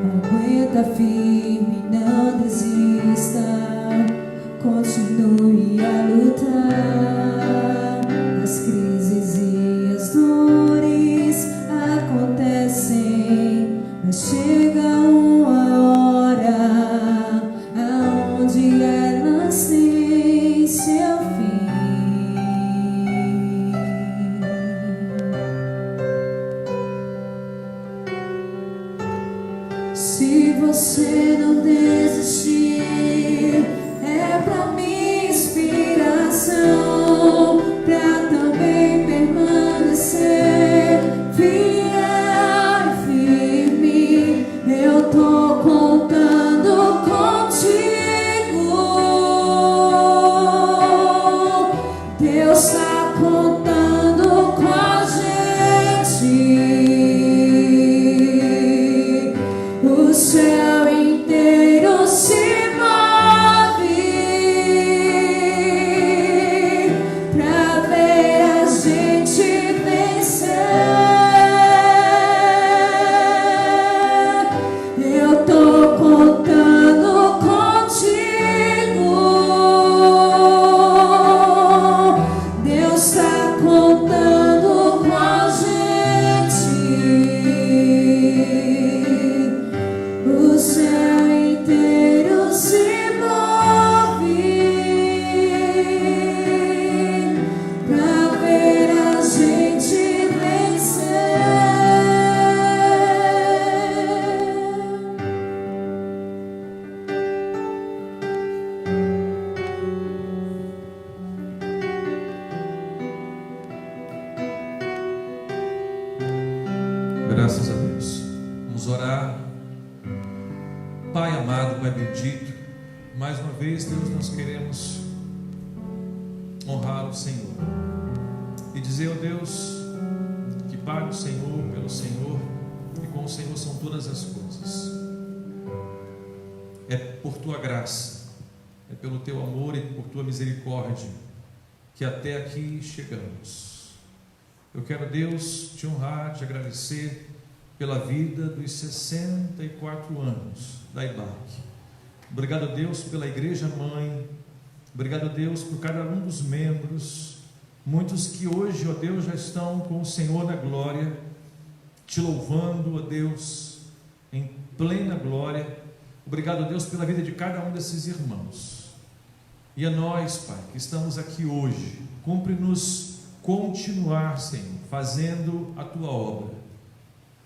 Aguenta firme, não desista, continue a lutar. As crises e as dores acontecem, mas chega uma hora aonde elas têm seu fim. Se você não desistir, é pra minha inspiração, pra também permanecer fiel e firme. Eu tô contando contigo. Deus tá contando com a gente. O céu inteiro se move pra ver a gente vencer. Eu tô contando contigo. Deus tá contando com a gente. O céu inteiro se move pra ver a gente vencer. Graças a Deus. Vamos orar. Pai amado, Pai bendito, mais uma vez, Deus, nós queremos honrar o Senhor e dizer, ó Deus, que pague o Senhor pelo Senhor, e com o Senhor são todas as coisas. É por Tua graça, é pelo Teu amor e por Tua misericórdia que até aqui chegamos. Eu quero, Deus, Te honrar, Te agradecer pela vida dos 64 anos da IBAC. Obrigado a Deus pela Igreja Mãe, obrigado a Deus por cada um dos membros, muitos que hoje, ó Deus, já estão com o Senhor na glória, Te louvando, ó Deus, em plena glória. Obrigado a Deus pela vida de cada um desses irmãos. E a nós, Pai, que estamos aqui hoje, cumpre-nos continuar, Senhor, fazendo a Tua obra.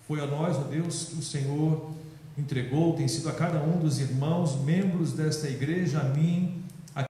Foi a nós, ó Deus, que o Senhor entregou, tem sido a cada um dos irmãos, membros desta igreja, a mim,